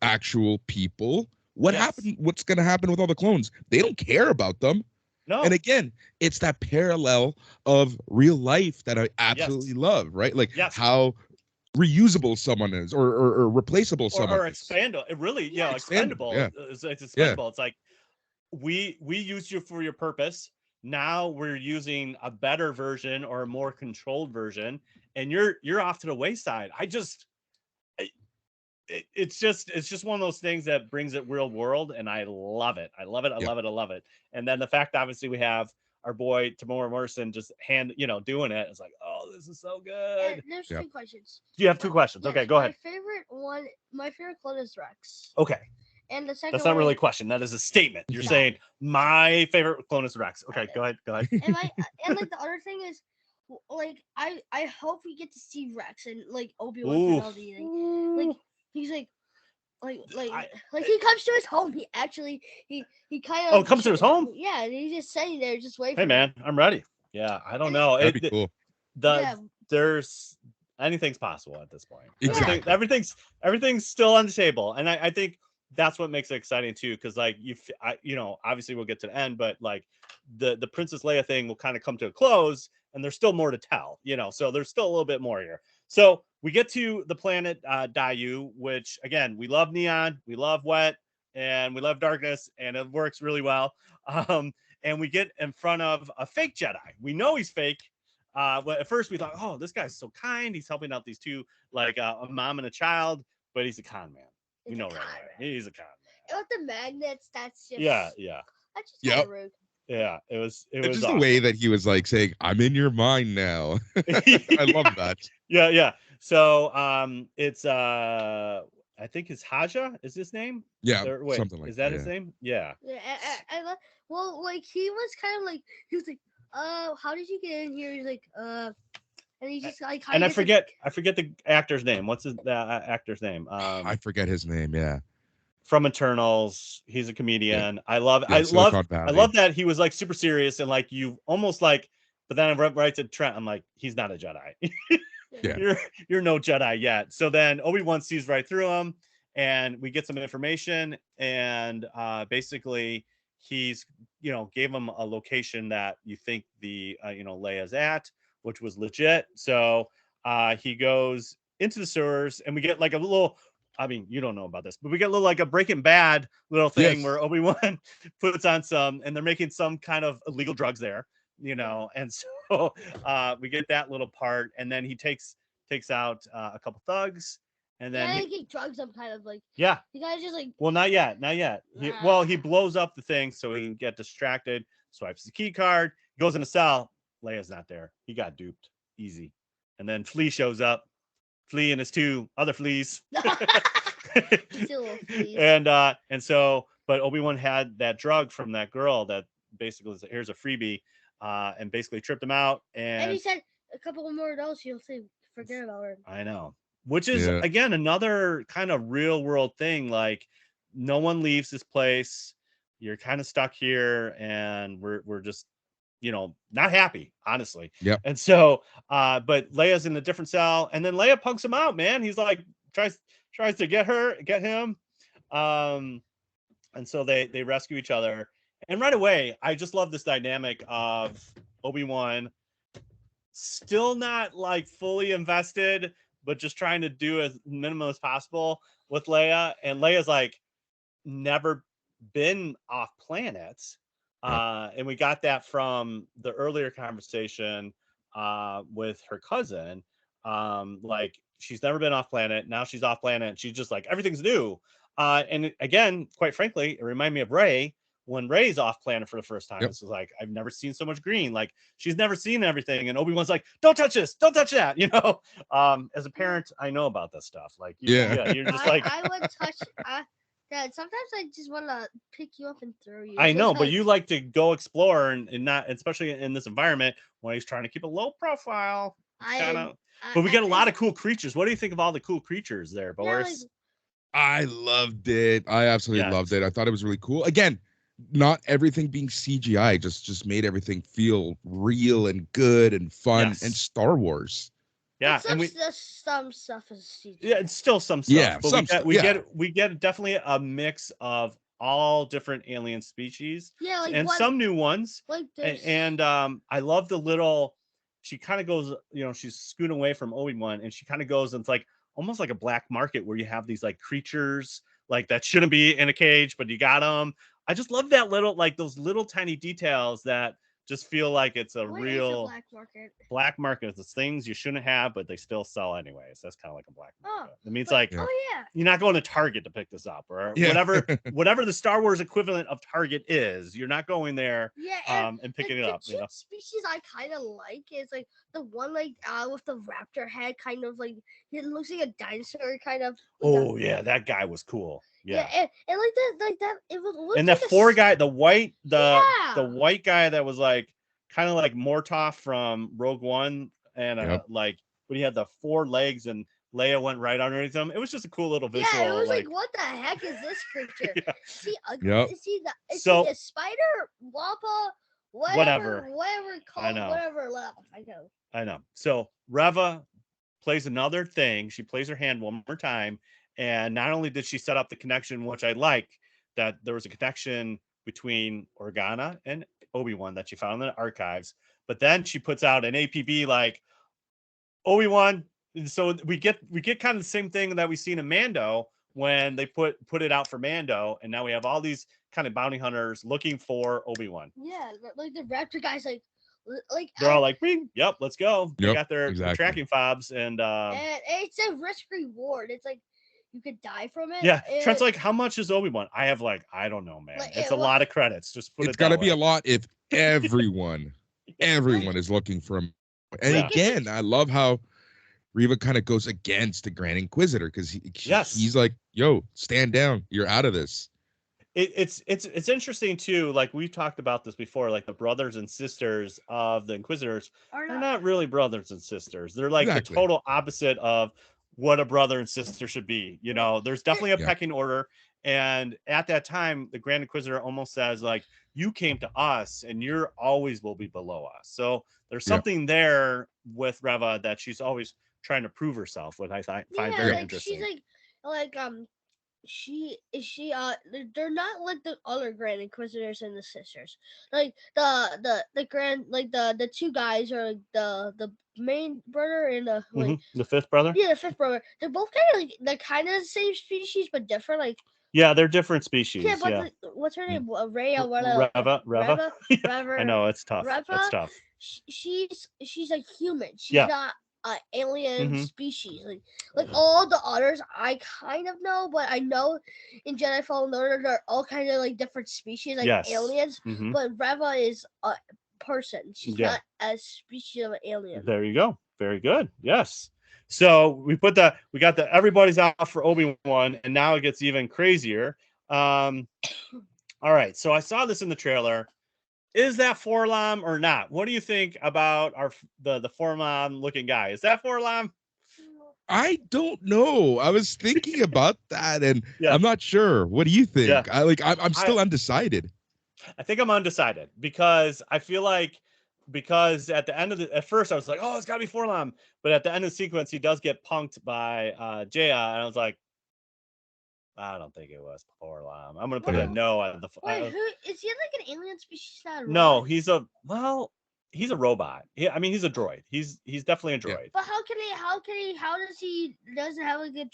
S4: actual people. What happened? What's going to happen with all the clones? They don't care about them.
S3: No.
S4: And again, it's that parallel of real life that I absolutely love, right? Like how reusable someone is, or replaceable someone
S3: or expandable. It really, expendable.
S4: Yeah.
S3: It's expendable. Yeah. It's like we used you for your purpose. Now we're using a better version or a more controlled version, and you're off to the wayside. It's just one of those things that brings it real world, and I love it. I love it. And then the fact, obviously, we have our boy Tamora Morrison just doing it. It's like, oh, this is so good.
S5: And there's 2 questions.
S3: You have 2 questions. Okay, go ahead.
S5: My favorite clone is Rex.
S3: Okay.
S5: And the second
S3: That's not really a question. That is a statement. You're saying my favorite clone is Rex. Okay, go ahead.
S5: And like the other thing is, like I hope we get to see Rex and like Obi-Wan Kenobi. Like he's like he comes to his home. He actually he kind of
S3: comes to his home.
S5: Yeah, and he's just sitting there, just waiting.
S3: Hey man, I'm ready. Yeah, I don't know.
S4: That'd be cool.
S3: There's anything's possible at this point.
S4: Exactly.
S3: Everything's still on the table, and I think that's what makes it exciting too, because like obviously we'll get to the end, but like the Princess Leia thing will kind of come to a close, and there's still more to tell, so there's still a little bit more here. So we get to the planet Dayu, which again, we love neon, we love wet, and we love darkness, and it works really well. And we get in front of a fake Jedi. We know he's fake. Well, at first we thought, oh, this guy's so kind, he's helping out these two, like a mom and a child, but he's a con man. You know, right? He's a con man.
S5: With the magnets, that's just
S3: yeah.
S5: That's just kind of rude.
S3: Yeah, it was
S4: just
S3: awesome.
S4: The way that he was like saying, "I'm in your mind now." I love that.
S3: Yeah. So it's I think it's Haja is his name.
S4: Yeah,
S3: wait,
S4: something like
S3: is that his name? Yeah.
S5: I love Well, like he was kind of like he was like, how did you get in here? He's like, and he just like.
S3: And I forget the actor's name. What's the actor's name?
S4: I forget his name. Yeah.
S3: From Eternals, he's a comedian. Yeah. I love that he was like super serious and like you almost like. But then I right to Trent. I'm like, he's not a Jedi.
S4: Yeah.
S3: You're no Jedi yet. So then Obi-Wan sees right through him, and we get some information, and basically he's gave him a location that you think the Leia's at, which was legit. So he goes into the sewers, and we get like a little. I mean, you don't know about this, but we get a little like a Breaking Bad little thing where Obi-Wan puts on some, and they're making some kind of illegal drugs there, and so we get that little part, and then he takes out a couple thugs, and then
S5: he drugs them kind of like
S3: the
S5: guy's just like
S3: not yet. He blows up the thing so he can get distracted, swipes the key card, goes in a cell. Leia's not there. He got duped easy, and then Flea shows up. Flea and his two other fleas. and so but Obi-Wan had that drug from that girl that basically was, here's a freebie, and basically tripped him out, and
S5: he said a couple more adults you'll say forget about her.
S3: I know, which is again another kind of real world thing, like no one leaves this place, you're kind of stuck here, and we're just not happy, honestly.
S4: Yep.
S3: And so, but Leia's in a different cell, and then Leia punks him out, man. He's like, tries to get him. And so they rescue each other. And right away, I just love this dynamic of Obi-Wan still not like fully invested, but just trying to do as minimum as possible with Leia. And Leia's like never been off planets. And we got that from the earlier conversation with her cousin. Like she's never been off planet. Now she's off planet. And she's just like, everything's new. And again, quite frankly, it reminded me of Rey when Rey's off planet for the first time. This was like, I've never seen so much green. Like she's never seen everything. And Obi-Wan's like, don't touch this. Don't touch that. As a parent, I know about this stuff. Like, you're just like,
S5: I would touch. Dad, sometimes I just want to pick you up and throw you.
S3: I know, but you like to go explore and not, especially in this environment when he's trying to keep a low profile. But we get a lot of cool creatures. What do you think of all the cool creatures there, Boris?
S4: I loved it. I absolutely loved it. I thought it was really cool. Again, not everything being CGI just made everything feel real and good and fun and Star Wars.
S3: Yeah,
S5: and some stuff is CGI.
S3: Yeah, it's still some stuff.
S4: Yeah,
S3: but we get definitely a mix of all different alien species.
S5: Yeah, like
S3: and some new ones.
S5: Like
S3: and I love the little. She kind of goes, she's scooting away from Obi-Wan, and she kind of goes, and it's like almost like a black market where you have these like creatures like that shouldn't be in a cage, but you got them. I just love that little, like those little tiny details that just feel like it's a real
S5: black market.
S3: Black market. It's things you shouldn't have, but they still sell anyways. That's kind of like a black market. It means you're not going to Target to pick this up, or whatever the Star Wars equivalent of Target is. You're not going there and picking it up.
S5: The species I kind of like is like the one like with the raptor head, kind of like it looks like a dinosaur kind of.
S3: Oh yeah, that guy was cool. Yeah,
S5: and like that. It was.
S3: And that four guy, the white guy that was like kind of like Mortov from Rogue One, and like when he had the 4 legs and Leia went right underneath him. It was just a cool little visual.
S5: Yeah, it was like what the heck is this creature? See, see a spider, wappa, whatever called, whatever level.
S3: I know. So Reva plays another thing. She plays her hand one more time. And not only did she set up the connection, which I like, that there was a connection between Organa and Obi-Wan that she found in the archives, but then she puts out an APB like Obi-Wan. So we get kind of the same thing that we seen in Mando when they put it out for Mando, and now we have all these kind of bounty hunters looking for Obi-Wan.
S5: Yeah, like the raptor guys, like
S3: they're all like, yep, let's go. They got their
S4: exactly.
S3: tracking fobs, and
S5: it's a risk reward. It's like you could die from it.
S3: Yeah, Trent's like, how much is Obi-Wan? I have like, I don't know, man. It's a lot of credits. Just put it.
S4: It's got to be a lot if everyone is looking for him. And again, I love how Reva kind of goes against the Grand Inquisitor because he's like, yo, stand down. You're out of this.
S3: it's interesting too. Like we've talked about this before, like the brothers and sisters of the Inquisitors are not really brothers and sisters. They're like the total opposite of what a brother and sister should be. You know, there's definitely a pecking order. And at that time, the Grand Inquisitor almost says like, you came to us and you're always will be below us. So there's something there with Reva that she's always trying to prove herself, what I find very interesting.
S5: She's they're not like the other Grand Inquisitors and the sisters. Like the grand, like the two guys are like the main brother and
S3: the fifth brother.
S5: Yeah, the fifth brother. They're both kind of like they're kind of the same species but different. Like
S3: they're different species. Yeah, but
S5: what's her name? Rhea.
S3: Reva. I know it's tough. It's tough.
S5: She's like human. She's not alien species. Like all the others I kind of know, but I know in Jedi Fallen Order they're all kind of like different species, like aliens. But Reva is a person. She's not a species of an alien.
S3: There you go. Very good. Yes. So we got the everybody's out for Obi-Wan, and now it gets even crazier. All right. So I saw this in the trailer. Is that Forlom or not? What do you think about the Forlom looking guy? Is that Forlom?
S4: I don't know. I was thinking about that, and I'm not sure. What do you think? Yeah. I'm still undecided.
S3: I think I'm undecided because I feel like at the end of at first I was like, oh, it's gotta be Forlom, but at the end of the sequence he does get punked by Jaya, and I was like, I don't think it was Forlom. I'm gonna put a no on the.
S5: Wait, who is he? Like an alien species?
S3: No, he's a robot. I mean, he's a droid. He's definitely a droid.
S5: But how does he doesn't have like a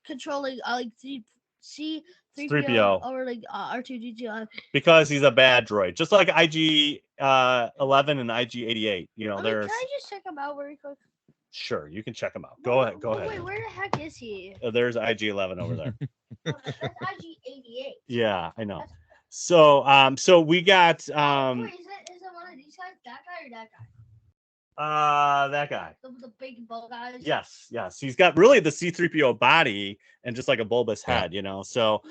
S5: controlling like C-3PO or like R2-D2?
S3: Because he's a bad droid, just like IG 11 and IG 88. You know, there's.
S5: Can I just check him out very quick?
S3: Sure, you can check him out. Go ahead.
S5: Wait, where the heck is he?
S3: There's IG 11 over there.
S5: That's IG 88.
S3: Yeah, I know. So we got
S5: Wait, is it one of these guys? That guy or that guy?
S3: That guy.
S5: The big bull guys.
S3: Yes. He's got really the C-3PO body and just like a bulbous head, you know. So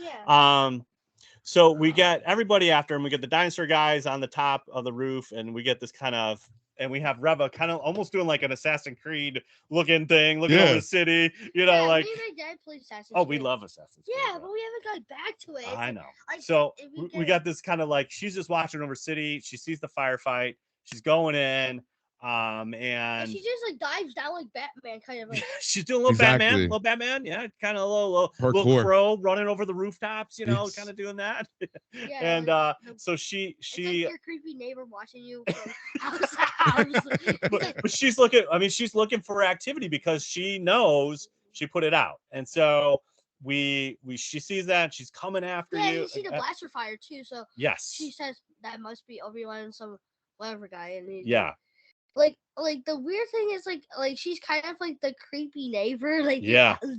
S3: so we get everybody after him. We get the dinosaur guys on the top of the roof, and we get this kind of. And we have Reva kind of almost doing like an Assassin's Creed looking thing, looking over the city, you know, like.
S5: Dad plays Assassin's
S3: Creed. We love Assassin's Creed.
S5: Yeah, but we haven't got back to it.
S3: I know. So we got this kind of like she's just watching over city. She sees the firefight. She's going in, and
S5: she just like dives down like Batman, kind of. Like.
S3: She's doing a little Batman, yeah, kind of a little crow running over the rooftops, you know, kind of doing that. Yeah, and so she
S5: it's like your creepy neighbor watching you from house to house.
S3: but she's looking for activity because she knows she put it out, and so she sees that she's coming after you.
S5: Yeah, you see the blaster fire too. So
S3: yes,
S5: she says that must be Obi-Wan and some whatever guy, and Like the weird thing is like she's kind of like the creepy neighbor, like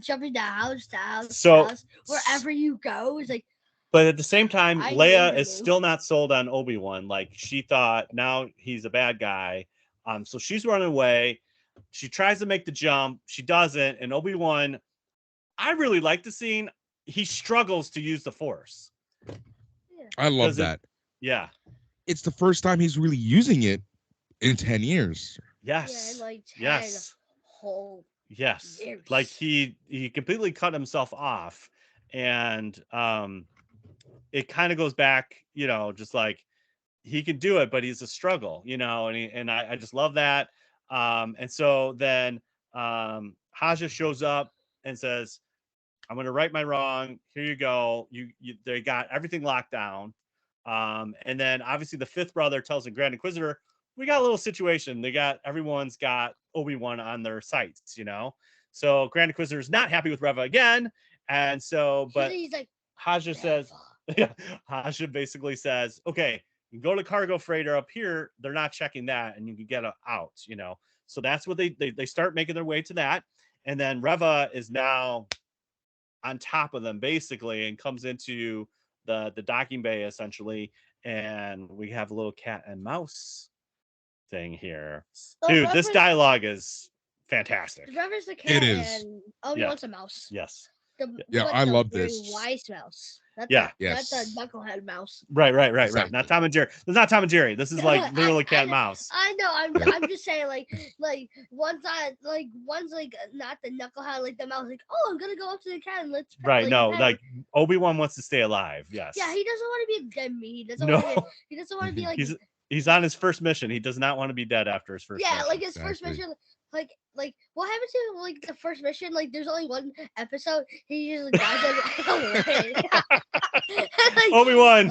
S5: jumping to house to house to house wherever you go. It's like,
S3: but at the same time, Leia is still not sold on Obi-Wan. Like she thought now he's a bad guy. So she's running away. She tries to make the jump. She doesn't. And Obi-Wan, I really like the scene. He struggles to use the Force.
S4: Yeah. I love that. It's the first time he's really using it in 10 years.
S3: Yes.
S5: Yeah, like 10 whole years.
S3: Like he completely cut himself off, and it kind of goes back, you know, just like he can do it, but he's a struggle, you know, and I just love that. And so then Haja shows up and says, I'm going to right my wrong. Here you go. They got everything locked down. And then obviously the fifth brother tells the Grand Inquisitor, we got a little situation. Everyone's got Obi-Wan on their sights, you know? So Grand Inquisitor is not happy with Reva again. And so, but
S5: he's like,
S3: Haja says, Haja basically says, okay, you can go to cargo freighter up here. They're not checking that and you can get out, you know? So that's what they start making their way to that. And then Reva is now on top of them basically and comes into the docking bay essentially. And we have a little cat and mouse thing here. Dude, this dialogue is fantastic.
S5: Reva's the cat
S4: it is.
S5: and Obi-Wan's a mouse.
S3: Yes.
S4: I love this.
S5: Wise mouse. Not
S3: Yeah.
S5: Not the knucklehead mouse.
S3: Right.
S4: Exactly.
S3: Not Tom and Jerry. This is not Tom and Jerry. This is like literally cat and mouse.
S5: I know. I'm just saying like one's like not the knucklehead, like the mouse, like, oh, I'm gonna go up to the cat and let's
S3: Right.
S5: like,
S3: No, like Obi-Wan wants to stay alive. Yes.
S5: Yeah, he doesn't want to be a dead meat. He doesn't
S3: No.
S5: want to be. He doesn't want to be like.
S3: He's on his first mission. He does not want to be dead after his first mission.
S5: Yeah, like his first mission. Like what happens to like the first mission? Like there's only one episode. He just dies. Like,
S3: Obi-Wan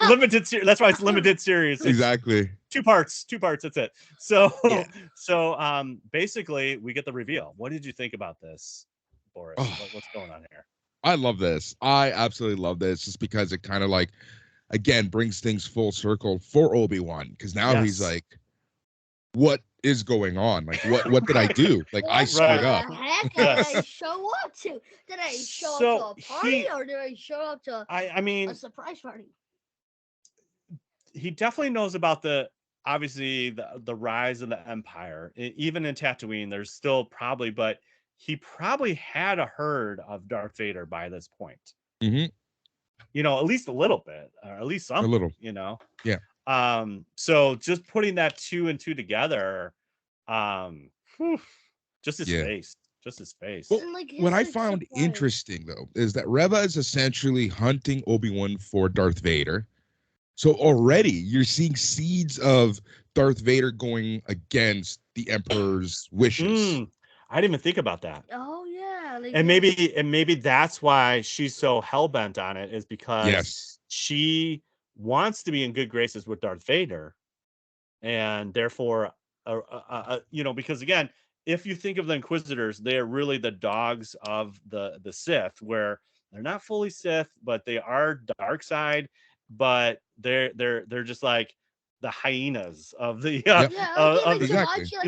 S3: limited series. That's why it's limited series. It's
S4: Exactly.
S3: Two parts. That's it. So basically we get the reveal. What did you think about this, Boris? What's going on here?
S4: I love this. I absolutely love this, just because it kind of like, again, brings things full circle for Obi-Wan, because now he's like, what is going on? Like, what did I do? Like, I screwed up.
S5: What the heck did I show up to? Did I show up to a party, or did I show up to a surprise party?
S3: He definitely knows about the rise of the Empire. Even in Tatooine, there's still probably, but he probably had heard of Darth Vader by this point.
S4: Mm-hmm.
S3: You know, at least a little bit, or at least something. A little, you know.
S4: Yeah.
S3: So just putting that two and two together, just his face.
S4: Well, what I found interesting though is that Reva is essentially hunting Obi-Wan for Darth Vader. So already you're seeing seeds of Darth Vader going against the Emperor's wishes.
S3: I didn't even think about that.
S5: Oh yeah,
S3: and maybe that's why she's so hell-bent on it, is because she wants to be in good graces with Darth Vader, and therefore, because again, if you think of the Inquisitors, they are really the dogs of the Sith, where they're not fully Sith, but they are dark side, but they're just like the hyenas of the
S4: exactly.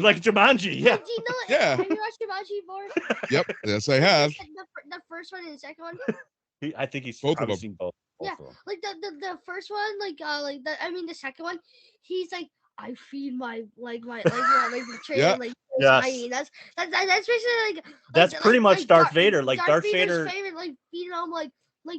S3: Like Jumanji, yeah.
S5: Do you know, have you watched Jumanji, Boris?
S4: Yep, yes, I have.
S5: The first one and the second one.
S3: I think he's
S4: both
S3: probably
S4: of them.
S3: seen both.
S5: Yeah, like the first one, the second one, he's like, I feed my training, hyenas. That's basically
S3: that's pretty much Darth Vader. Like Darth Vader's
S5: favorite, like feeding them like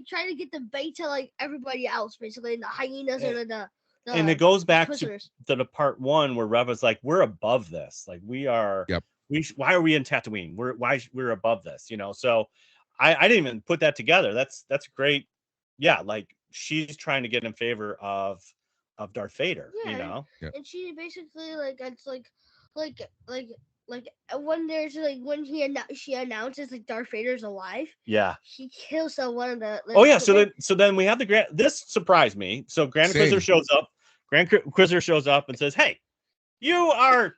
S5: trying to get the bait to like everybody else, basically, and the hyenas or the
S3: and it goes back to the part one where Reva's like, we're above this. Like we are.
S4: Yep.
S3: Why are we in Tatooine? We're above this. You know. So I didn't even put that together. That's great. Yeah, like she's trying to get in favor of Darth Vader.
S5: Yeah,
S3: you know.
S5: And she basically it's like when there's like when she announces like Darth Vader's alive.
S3: Yeah.
S5: She kills one of the.
S3: Oh yeah. So then we have the This surprised me. So Grand Inquisitor shows up. Grand Inquisitor shows up and says, "Hey, you are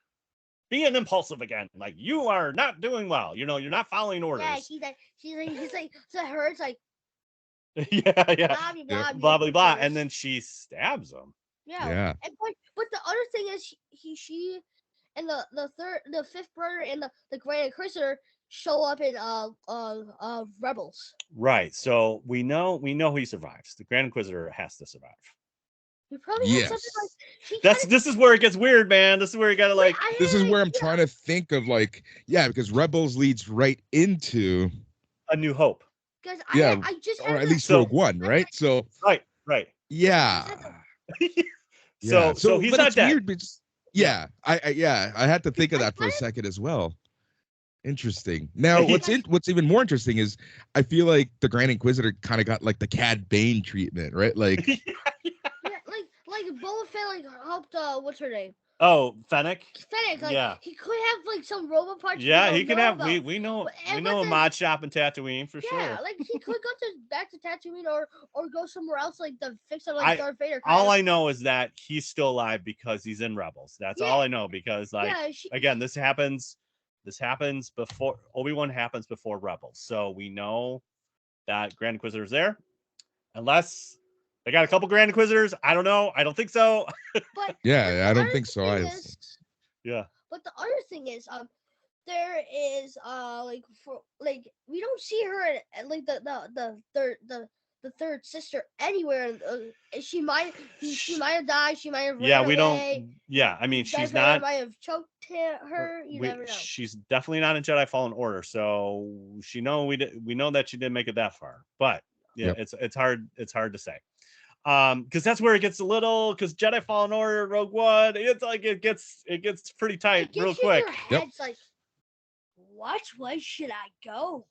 S3: being impulsive again. Like you are not doing well. You know, you're not following orders."
S5: Yeah. He's like. So her it's like.
S3: Yeah. Blah blah blah. And then she stabs him.
S5: Yeah. And but the other thing is she and the fifth brother and the Grand Inquisitor show up in Rebels.
S3: Right. So we know he survives. The Grand Inquisitor has to survive.
S5: We probably have something like
S3: this is where it gets weird, man. This is where you gotta like.
S4: This is where I'm trying to think of because Rebels leads right into
S3: A New Hope.
S5: Because I just
S4: or at least Rogue One, right? So
S3: right.
S4: Yeah.
S3: So he's not dead.
S4: Weird, but I had to think of that for a second as well. Interesting. Now, what's even more interesting is I feel like the Grand Inquisitor kind of got like the Cad Bane treatment, right? Like,
S5: like Boba Fett helped. What's her name?
S3: Oh, Fennec.
S5: He could have some robot parts.
S3: Yeah, he could have. We know a mod shop in Tatooine for sure.
S5: Yeah, like he could go back to Tatooine or go somewhere else to fix it Darth Vader.
S3: All I know is that he's still alive because he's in Rebels. That's all I know, because again, this happens before Obi-Wan happens before Rebels, so we know that Grand Inquisitor's there, unless they got a couple Grand Inquisitors. I don't know. I don't think so.
S5: But
S4: I don't think so.
S3: Yeah.
S5: But the other thing is, there is we don't see her at the the third sister anywhere. She might have died. She might have
S3: Yeah,
S5: ran
S3: we
S5: away.
S3: don't. Yeah, I mean,
S5: Darth
S3: she's
S5: Vader
S3: not.
S5: might have choked her. You never know.
S3: She's definitely not in Jedi Fallen Order, so we know that she didn't make it that far. But yeah, it's hard to say. Because that's where it gets a little. Because Jedi Fallen Order, Rogue One, it's like it gets pretty tight real quick.
S5: Your head's like, which way should I go?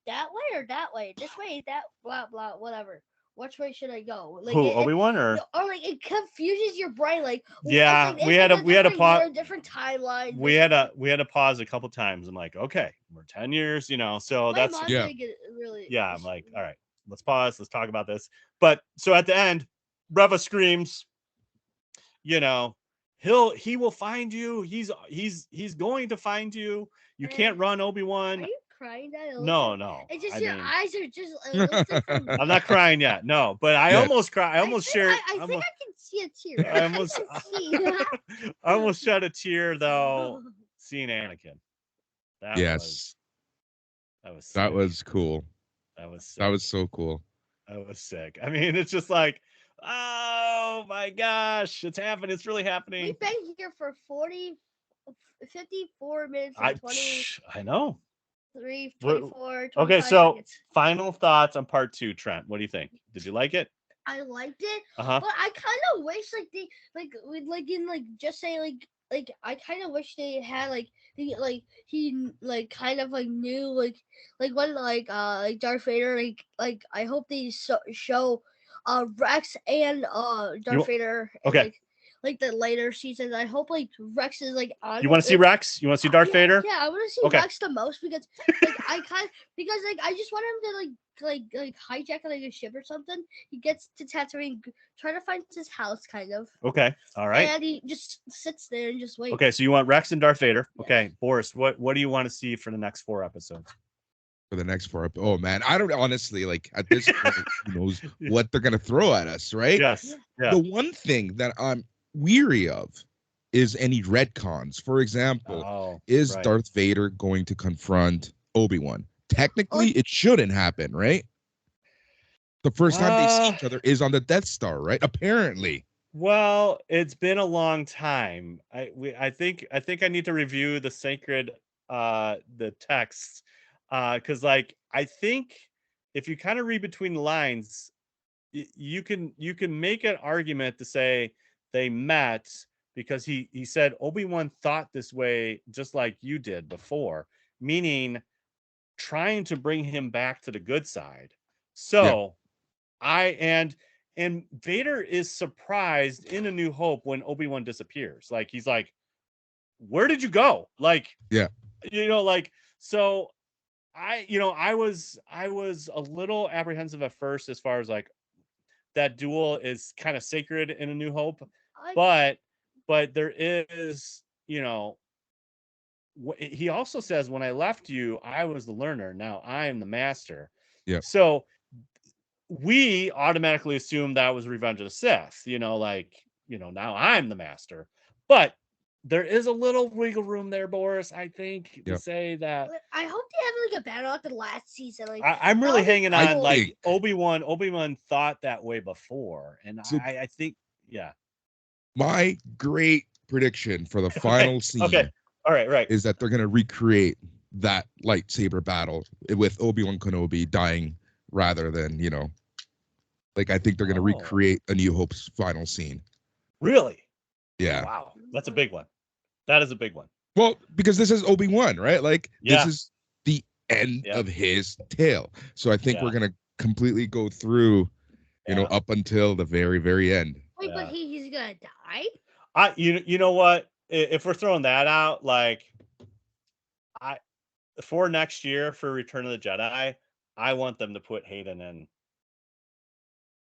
S5: That way or that way? This way, that blah blah whatever. Which way should I go? Like
S3: Obi-Wan or
S5: like it confuses your brain. Like
S3: yeah,
S5: like,
S3: we had a pause.
S5: Different timeline.
S3: We had to pause a couple times. I'm like, okay, we're 10 years, so that's
S5: really.
S3: Yeah, I'm like, all right, let's pause. Let's talk about this. But so at the end, Reva screams, he will find you. He's going to find you. You can't run, Obi-Wan.
S5: Are you crying?
S3: No.
S5: It's just your eyes are just.
S3: I'm not crying yet. No, but I almost cry. I almost shared.
S5: I think I can see a tear.
S3: I almost shed a tear though seeing Anakin. That was
S4: cool.
S3: That was sick.
S4: That was so cool.
S3: That was sick. I mean, it's just like, oh my gosh, it's happening. It's really happening.
S5: We've been here for 54 minutes and 20.
S3: I know.
S5: 24.
S3: Okay, so
S5: seconds.
S3: Final thoughts on part 2, Trent. What do you think? Did you like it?
S5: I liked it,
S3: Uh-huh.
S5: but I kind of wish I kind of wish they had he kind of knew when Darth Vader I hope they show Rex and Darth Vader
S3: okay.
S5: Like the later seasons. I hope Rex is on.
S3: You want to see Rex? You want to see Darth Vader?
S5: Yeah, I want to see Rex the most because I just want him to hijack a ship or something. He gets to Tatooine, try to find his house, kind of.
S3: Okay, all right.
S5: And he just sits there and just waits.
S3: Okay, so you want Rex and Darth Vader?
S5: Yes.
S3: Okay, Boris, what do you want to see for the next 4 episodes?
S4: For the next 4 episodes, oh man, I don't honestly at this point. Who knows what they're gonna throw at us, right?
S3: Yes. Yeah.
S4: The one thing that I'm weary of is any retcons. For example, is Darth Vader going to confront Obi-Wan? Technically, it shouldn't happen, right? The first time they see each other is on the Death Star, right? Apparently.
S3: Well, it's been a long time. I think I need to review the sacred the texts because I think if you kind of read between the lines, you can make an argument to say they met because he said Obi-Wan thought this way just like you did before, meaning trying to bring him back to the good side. So and Vader is surprised in A New Hope when Obi-Wan disappears. He's like, where did you go? So I was a little apprehensive at first as far as that duel is kind of sacred in A New Hope, but there is, he also says, when I left you, I was the learner. Now I am the master.
S4: Yeah.
S3: So we automatically assume that was Revenge of the Sith, now I'm the master, but there is a little wiggle room there, Boris, I think, to say that.
S5: I hope they have a battle at the last season.
S3: I'm really hanging on. Obi-Wan thought that way before, and I think, yeah.
S4: My great prediction for the final scene.
S3: Okay. All right.
S4: Is that they're gonna recreate that lightsaber battle with Obi-Wan Kenobi dying rather than I think they're gonna recreate A New Hope's final scene.
S3: Really?
S4: Yeah.
S3: Wow, that's a big one. That is a big one.
S4: Well, because this is Obi-Wan, right?
S3: Yeah.
S4: This is the end of his tale. So I think we're gonna completely go through, up until the very, very end.
S5: Wait, but he's gonna die?
S3: You know what? If we're throwing that out, for next year for Return of the Jedi, I want them to put Hayden in.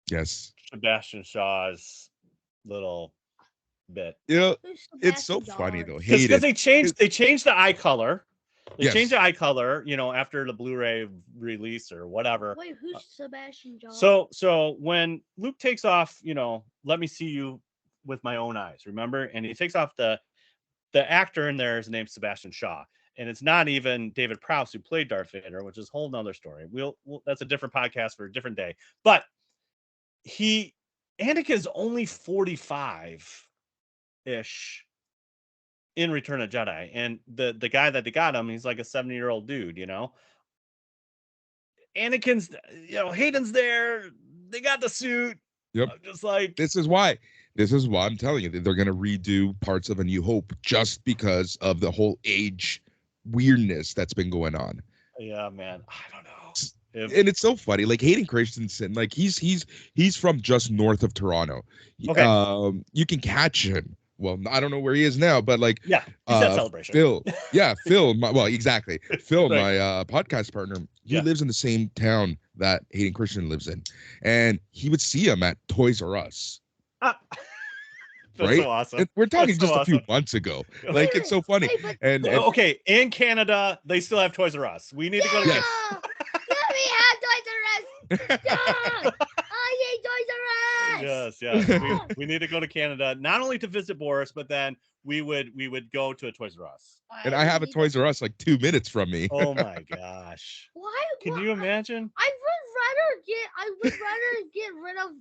S4: Yes.
S3: Sebastian Shaw's little bit.
S4: It's so funny though.
S3: Because they changed the eye color. They changed the eye color, after the Blu-ray release or whatever.
S5: Wait, who's Sebastian Shaw?
S3: So when Luke takes off, let me see you with my own eyes, remember? And he takes off the actor in there is named Sebastian Shaw. and it's not even David Prowse who played Darth Vader, which is a whole nother story. We'll that's a different podcast for a different day. But Anakin's only 45-ish in Return of Jedi, and the guy that they got him, he's like a 70-year-old dude, Anakin's, Hayden's there. They got the suit.
S4: Yep.
S3: I'm just like,
S4: this is why I'm telling you that they're going to redo parts of A New Hope just because of the whole age weirdness that's been going on.
S3: Yeah, man. I don't know.
S4: And it's so funny. Like Hayden Christensen, like he's from just north of Toronto.
S3: Okay.
S4: You can catch him. Well, I don't know where he is now, but like,
S3: yeah, he's at Celebration.
S4: Phil, exactly. Phil, right. My podcast partner, he lives in the same town that Hayden Christensen lives in, and he would see him at Toys R Us.
S3: That's
S4: right?
S3: So awesome.
S4: And we're talking just a few months ago. Like, it's so funny. And
S3: okay, in Canada, they still have Toys R Us. We need to go to.
S5: Yeah, we have Toys R Us. Yeah! I need Toys R Us.
S3: Yes. We need to go to Canada, not only to visit Boris, but then we would go to a Toys R Us.
S4: And I have a Toys R Us like 2 minutes from me.
S3: Oh my gosh!
S5: Why?
S3: Can you imagine?
S5: I would rather get rid of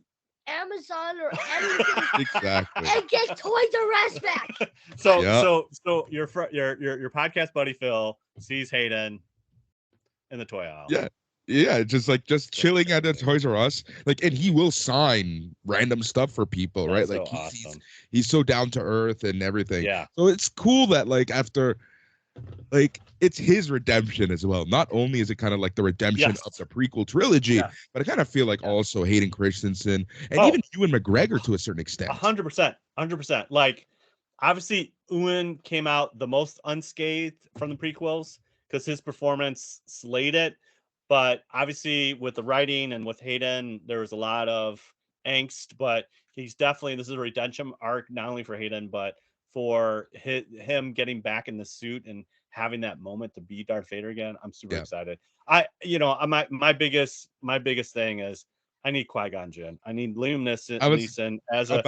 S5: Amazon or anything
S4: exactly
S5: and get Toys R Us back.
S3: So your podcast buddy Phil sees Hayden in the toy aisle.
S4: Yeah, just chilling at the Toys R Us, like, and he will sign random stuff for people, right? Like,
S3: so awesome.
S4: he's so down to earth and everything.
S3: Yeah.
S4: So it's cool that, like, after, like, it's his redemption as well. Not only is it kind of like the redemption of the prequel trilogy, but I kind of feel like also Hayden Christensen and even Ewan McGregor to a certain extent.
S3: 100%. Like, obviously, Ewan came out the most unscathed from the prequels because his performance slayed it. But obviously, with the writing and with Hayden, there was a lot of angst. But he's definitely, this is a redemption arc, not only for Hayden, but for him getting back in the suit and having that moment to be Darth Vader again. I'm super excited. My biggest thing is I need Qui-Gon Jinn. I need Liam Neeson as a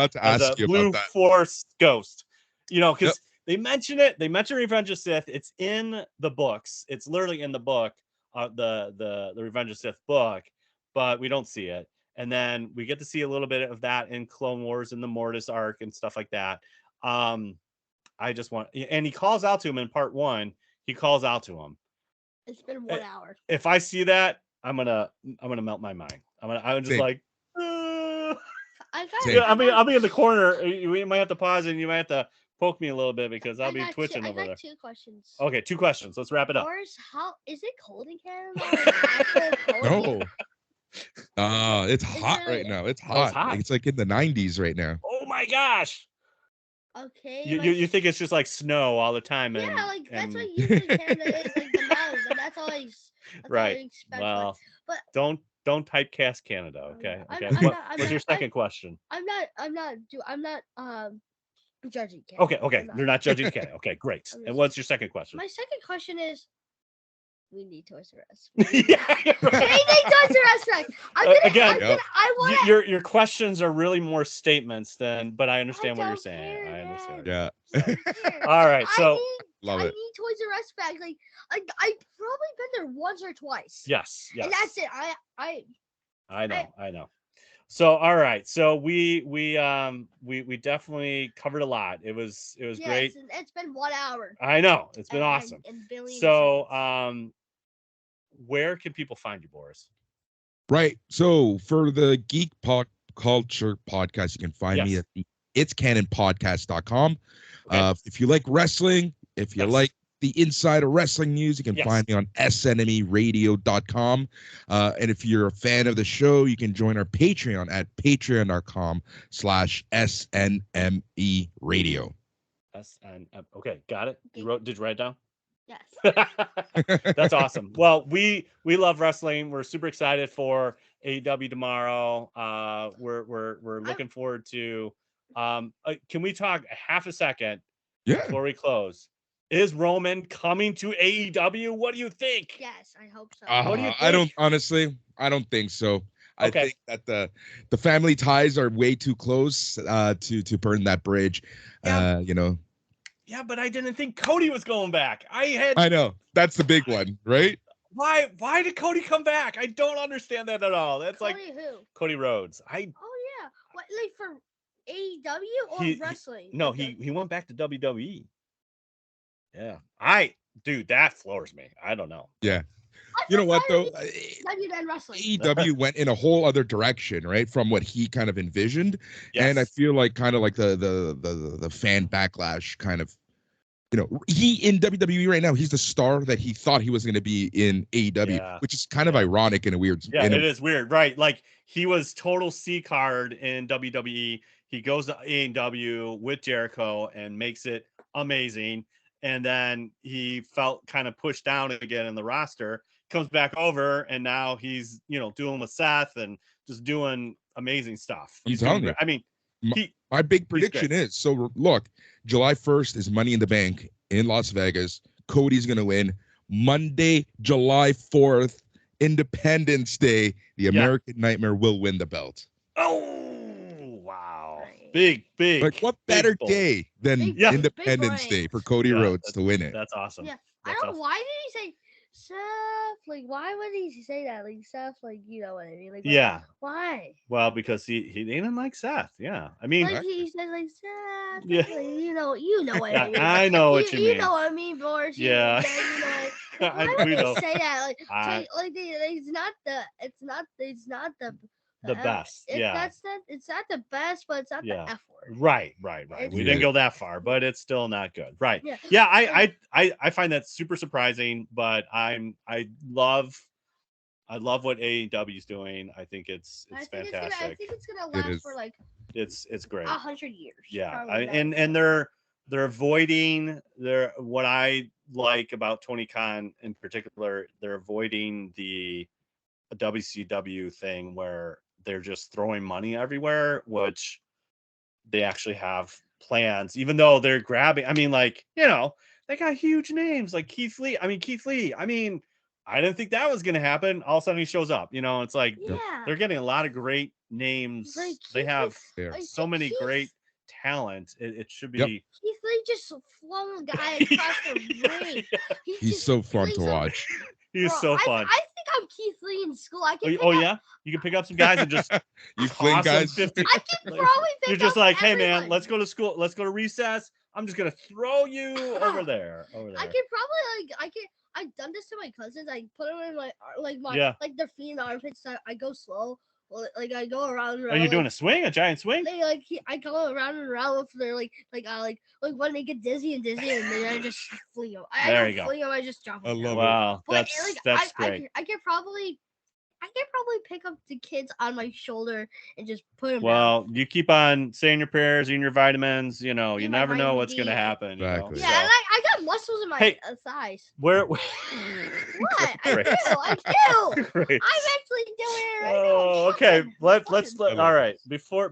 S3: Blue Force ghost. Because they mention it. They mention Revenge of Sith. It's in the books. It's literally in the book. The Revenge of Sith book, but we don't see it. And then we get to see a little bit of that in Clone Wars and the Mortis arc and stuff like that. I just want, and he calls out to him in part 1. He calls out to him.
S5: It's been 1 hour.
S3: If I see that, I'm gonna melt my mind. I'm just like, I'll be in the corner. We might have to pause and you might have to poke me a little bit because I'll be twitching over there.
S5: 2 questions.
S3: Okay, 2 questions. Let's wrap it up.
S5: Boris, how is it cold in Canada?
S4: No. It's hot right now. It's hot. It's like in the 90s right now.
S3: Oh my gosh.
S5: Okay.
S3: You think it's just like snow all the time?
S5: That's what usually Canada is, like the mountains, and that's all I expect.
S3: Well,
S5: but
S3: don't typecast Canada, okay? What's your second question?
S5: I'm not judging Canada.
S3: Okay. You're not judging Canada. Okay, great. And what's your second question?
S5: My second question is, we need Toys R Us.
S3: Yeah, right.
S5: We need Toys R Us back.
S3: Your questions are really more statements but I understand what you're saying. I understand.
S4: Yeah.
S3: All right, so
S5: I need Toys R Us back. Like I've probably been there once or twice.
S3: Yes.
S5: And that's it.
S3: I know. So all right, so we definitely covered a lot. It was great.
S5: It's been 1 hour.
S3: I know, it's been awesome. So where can people find you, Boris?
S4: Right. So for the Geek Pop Culture Podcast, you can find me at the itscanonpodcast.com. Okay. If you like wrestling, if you like the inside of wrestling news, you can find me on snmeradio.com. And if you're a fan of the show, you can join our Patreon at patreon.com/SNME radio.
S3: Okay, got it. Did you write it down?
S5: Yes.
S3: That's awesome. Well, we love wrestling. We're super excited for AEW tomorrow. We're looking forward to. Can we talk half a second before we close? Is Roman coming to AEW? What do you think?
S5: Yes, I hope so.
S3: What do you think?
S4: I don't think so. I think that the family ties are way too close to burn that bridge.
S3: Yeah, but I didn't think Cody was going back.
S4: I know. That's the big one, right?
S3: Why did Cody come back? I don't understand that at all. That's
S5: Cody
S3: like
S5: who?
S3: Cody Rhodes.
S5: Oh yeah. What, like for AEW or wrestling?
S3: No, he went back to WWE. Yeah. Dude, that floors me. I don't know.
S4: Yeah. You know what though?
S5: AEW
S4: went in a whole other direction, right? From what he kind of envisioned.
S3: Yes.
S4: And I feel like kind of like the fan backlash kind of, he in WWE right now, he's the star that he thought he was going to be in AEW, which is kind of ironic in a weird.
S3: Yeah, it is weird, right? Like he was total C card in WWE. He goes to AEW with Jericho and makes it amazing. And then he felt kind of pushed down again in the roster, comes back over, and now he's, doing with Seth and just doing amazing stuff.
S4: I'm telling you.
S3: I mean,
S4: my big prediction is, so look, July 1st is Money in the Bank in Las Vegas. Cody's going to win. Monday, July 4th, Independence Day, the American Nightmare will win the belt.
S3: Oh, wow. Big.
S4: Like, what better day than Independence Day for Cody Rhodes to win it?
S3: That's awesome.
S5: Yeah. I don't know. Why did he say Seth? Like, why would he say that? Like, Seth, like, you know what I mean? Like, why?
S3: Well, because he didn't like Seth. Yeah. I mean,
S5: like he said, like, Seth.
S3: Yeah.
S5: Like, you know what I mean.
S3: I know what you mean.
S5: You know what I mean, Boris.
S3: Yeah.
S5: Why would he say that? It's not the
S3: best.
S5: It's not the best, but it's not the F word.
S3: Right. We didn't go that far, but it's still not good. Right. Yeah. I find that super surprising, but I love what AEW is doing. I think it's fantastic.
S5: I think it's gonna last for like
S3: it's great.
S5: 100 years.
S3: Yeah. And they're avoiding what I like about Tony Khan in particular. They're avoiding the WCW thing where they're just throwing money everywhere, which they actually have plans, even though they're grabbing. I mean, like, they got huge names like Keith Lee. I didn't think that was going to happen. All of a sudden he shows up, it's like, they're getting a lot of great names.
S5: Like
S3: they have so many great talent. It should be.
S5: Keith Lee just flung a guy across the ring.
S4: He's so fun to watch.
S3: He's so fun.
S5: I think I'm Keith Lee in school.
S3: You can pick up some guys and just
S4: you fling guys.
S3: 50.
S5: I can probably pick
S3: You're just
S5: up
S3: like, hey
S5: everyone.
S3: man, let's go to school. Let's go to recess. I'm just gonna throw you over there.
S5: I can probably I've done this to my cousins. I put them in my their feet in the armpits. So I go slow. Like I go around and around.
S3: Are you doing a swing? A giant swing?
S5: I go around and around with their like when they get dizzy and then I just fling them. I don't fling them. I just drop them.
S4: I love it.
S3: Wow, that's great.
S5: I can probably pick up the kids on my shoulder and just put them
S3: down. You keep on saying your prayers, eating your vitamins. You never know what's going to happen.
S4: Exactly.
S5: Yeah, and I got muscles in my thighs.
S3: What?
S5: I do.
S3: Great.
S5: I'm actually doing it right now.
S3: Oh, okay. Let's all right. Before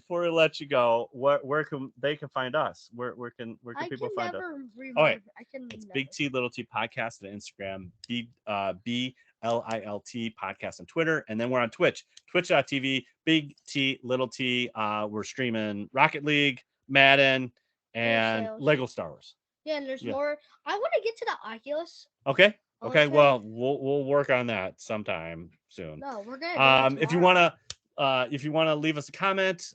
S3: we let you go, where can they find us? Where can people find us? It's Big T Little T Podcast on Instagram. BLILT Podcast on Twitter, and then we're on twitch.tv, Big T Little T. We're streaming Rocket League, Madden, and Lego Star Wars.
S5: Yeah, and there's more. I want to get to the Oculus.
S3: Okay. Well, we'll work on that sometime soon.
S5: No, we're gonna.
S3: If you wanna leave us a comment,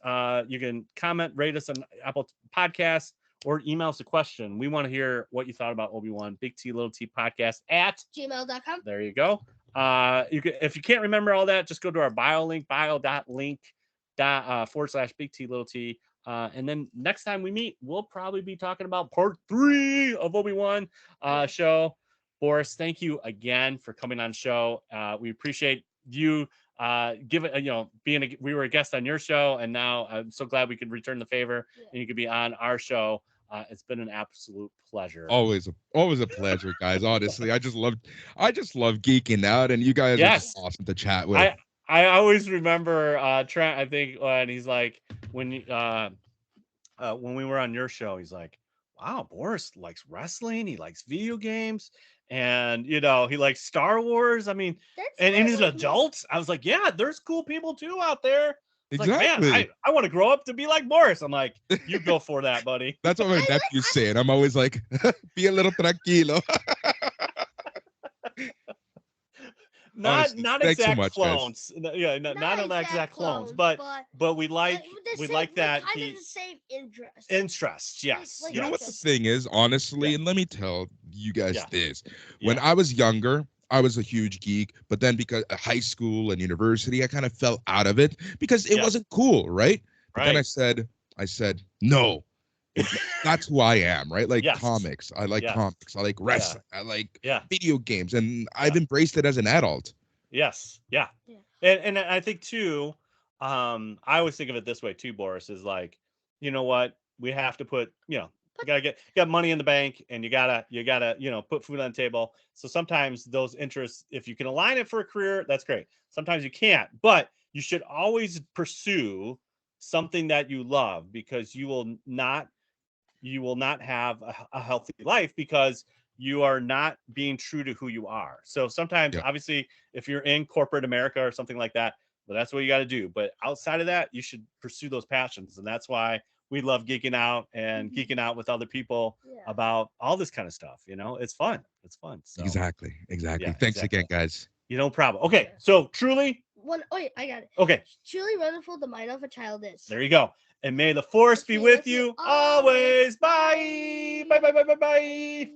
S3: you can comment, rate us on Apple Podcasts, or email us a question. We want to hear what you thought about Obi-Wan. Big T Little T Podcast at
S5: gmail.com.
S3: There you go. If you can't remember all that, just go to our bio link, bio.link / Big T Little T. And then next time we meet, we'll probably be talking about part 3 of Obi-Wan show. Boris, thank you again for coming on the show. We appreciate you we were a guest on your show, and now I'm so glad we could return the favor and you could be on our show. It's been an absolute pleasure.
S4: Always a pleasure, guys. Honestly, I just love geeking out, and you guys are just awesome to chat with.
S3: I always remember Trent. I think when he's like when we were on your show, he's like, "Wow, Boris likes wrestling. He likes video games, and he likes Star Wars. I mean, and he's an adult." I was like, "Yeah, there's cool people too out there. It's
S4: exactly.
S3: like, man, I want to grow up to be like Boris. I'm like, you go for that, buddy.
S4: That's what my nephew's saying. I'm always like, be a little tranquilo.
S3: Not
S4: Honestly,
S3: not
S4: thanks so
S3: exact
S4: much,
S3: clones. Yeah, not exact clones, but we like that
S5: kind
S3: he
S5: of the same interest.
S3: interests. Yes.
S5: like
S4: You know what the
S5: yes.
S4: thing is, honestly,
S3: Yeah.
S4: and let me tell you guys
S3: Yeah.
S4: this. When
S3: Yeah.
S4: I was younger, I was a huge geek, but then because of high school and university, I kind of fell out of it because it
S3: Yes.
S4: wasn't cool, right? But then I
S3: Right.
S4: said, no, that's who I am, right? Like
S3: Yes.
S4: comics. I like
S3: Yes.
S4: comics. I like wrestling. I like
S3: Yeah.
S4: video games, and I've
S3: Yeah.
S4: embraced it as an adult.
S3: Yes. Yeah.
S5: Yeah.
S3: And I think too, I always think of it this way too, Boris, is like, you know what? We have to put, you got money in the bank, and you gotta, put food on the table. So sometimes those interests, if you can align it for a career, that's great. Sometimes you can't, but you should always pursue something that you love, because you will not have a healthy life because you are not being true to who you are. So sometimes,
S4: Yeah.
S3: obviously, if you're in corporate America or something like that, well, that's what you got to do. But outside of that, you should pursue those passions. And that's why we love geeking out and geeking out with other people about all this kind of stuff. It's fun. It's fun. So,
S4: Exactly.
S3: yeah,
S4: Thanks again, guys.
S3: no problem. Okay. So truly.
S5: Wait, I got it.
S3: Okay.
S5: Truly wonderful the mind of a child is.
S3: There you go. And may the force be with you always. Bye. Bye. Bye. Bye. Bye. Bye.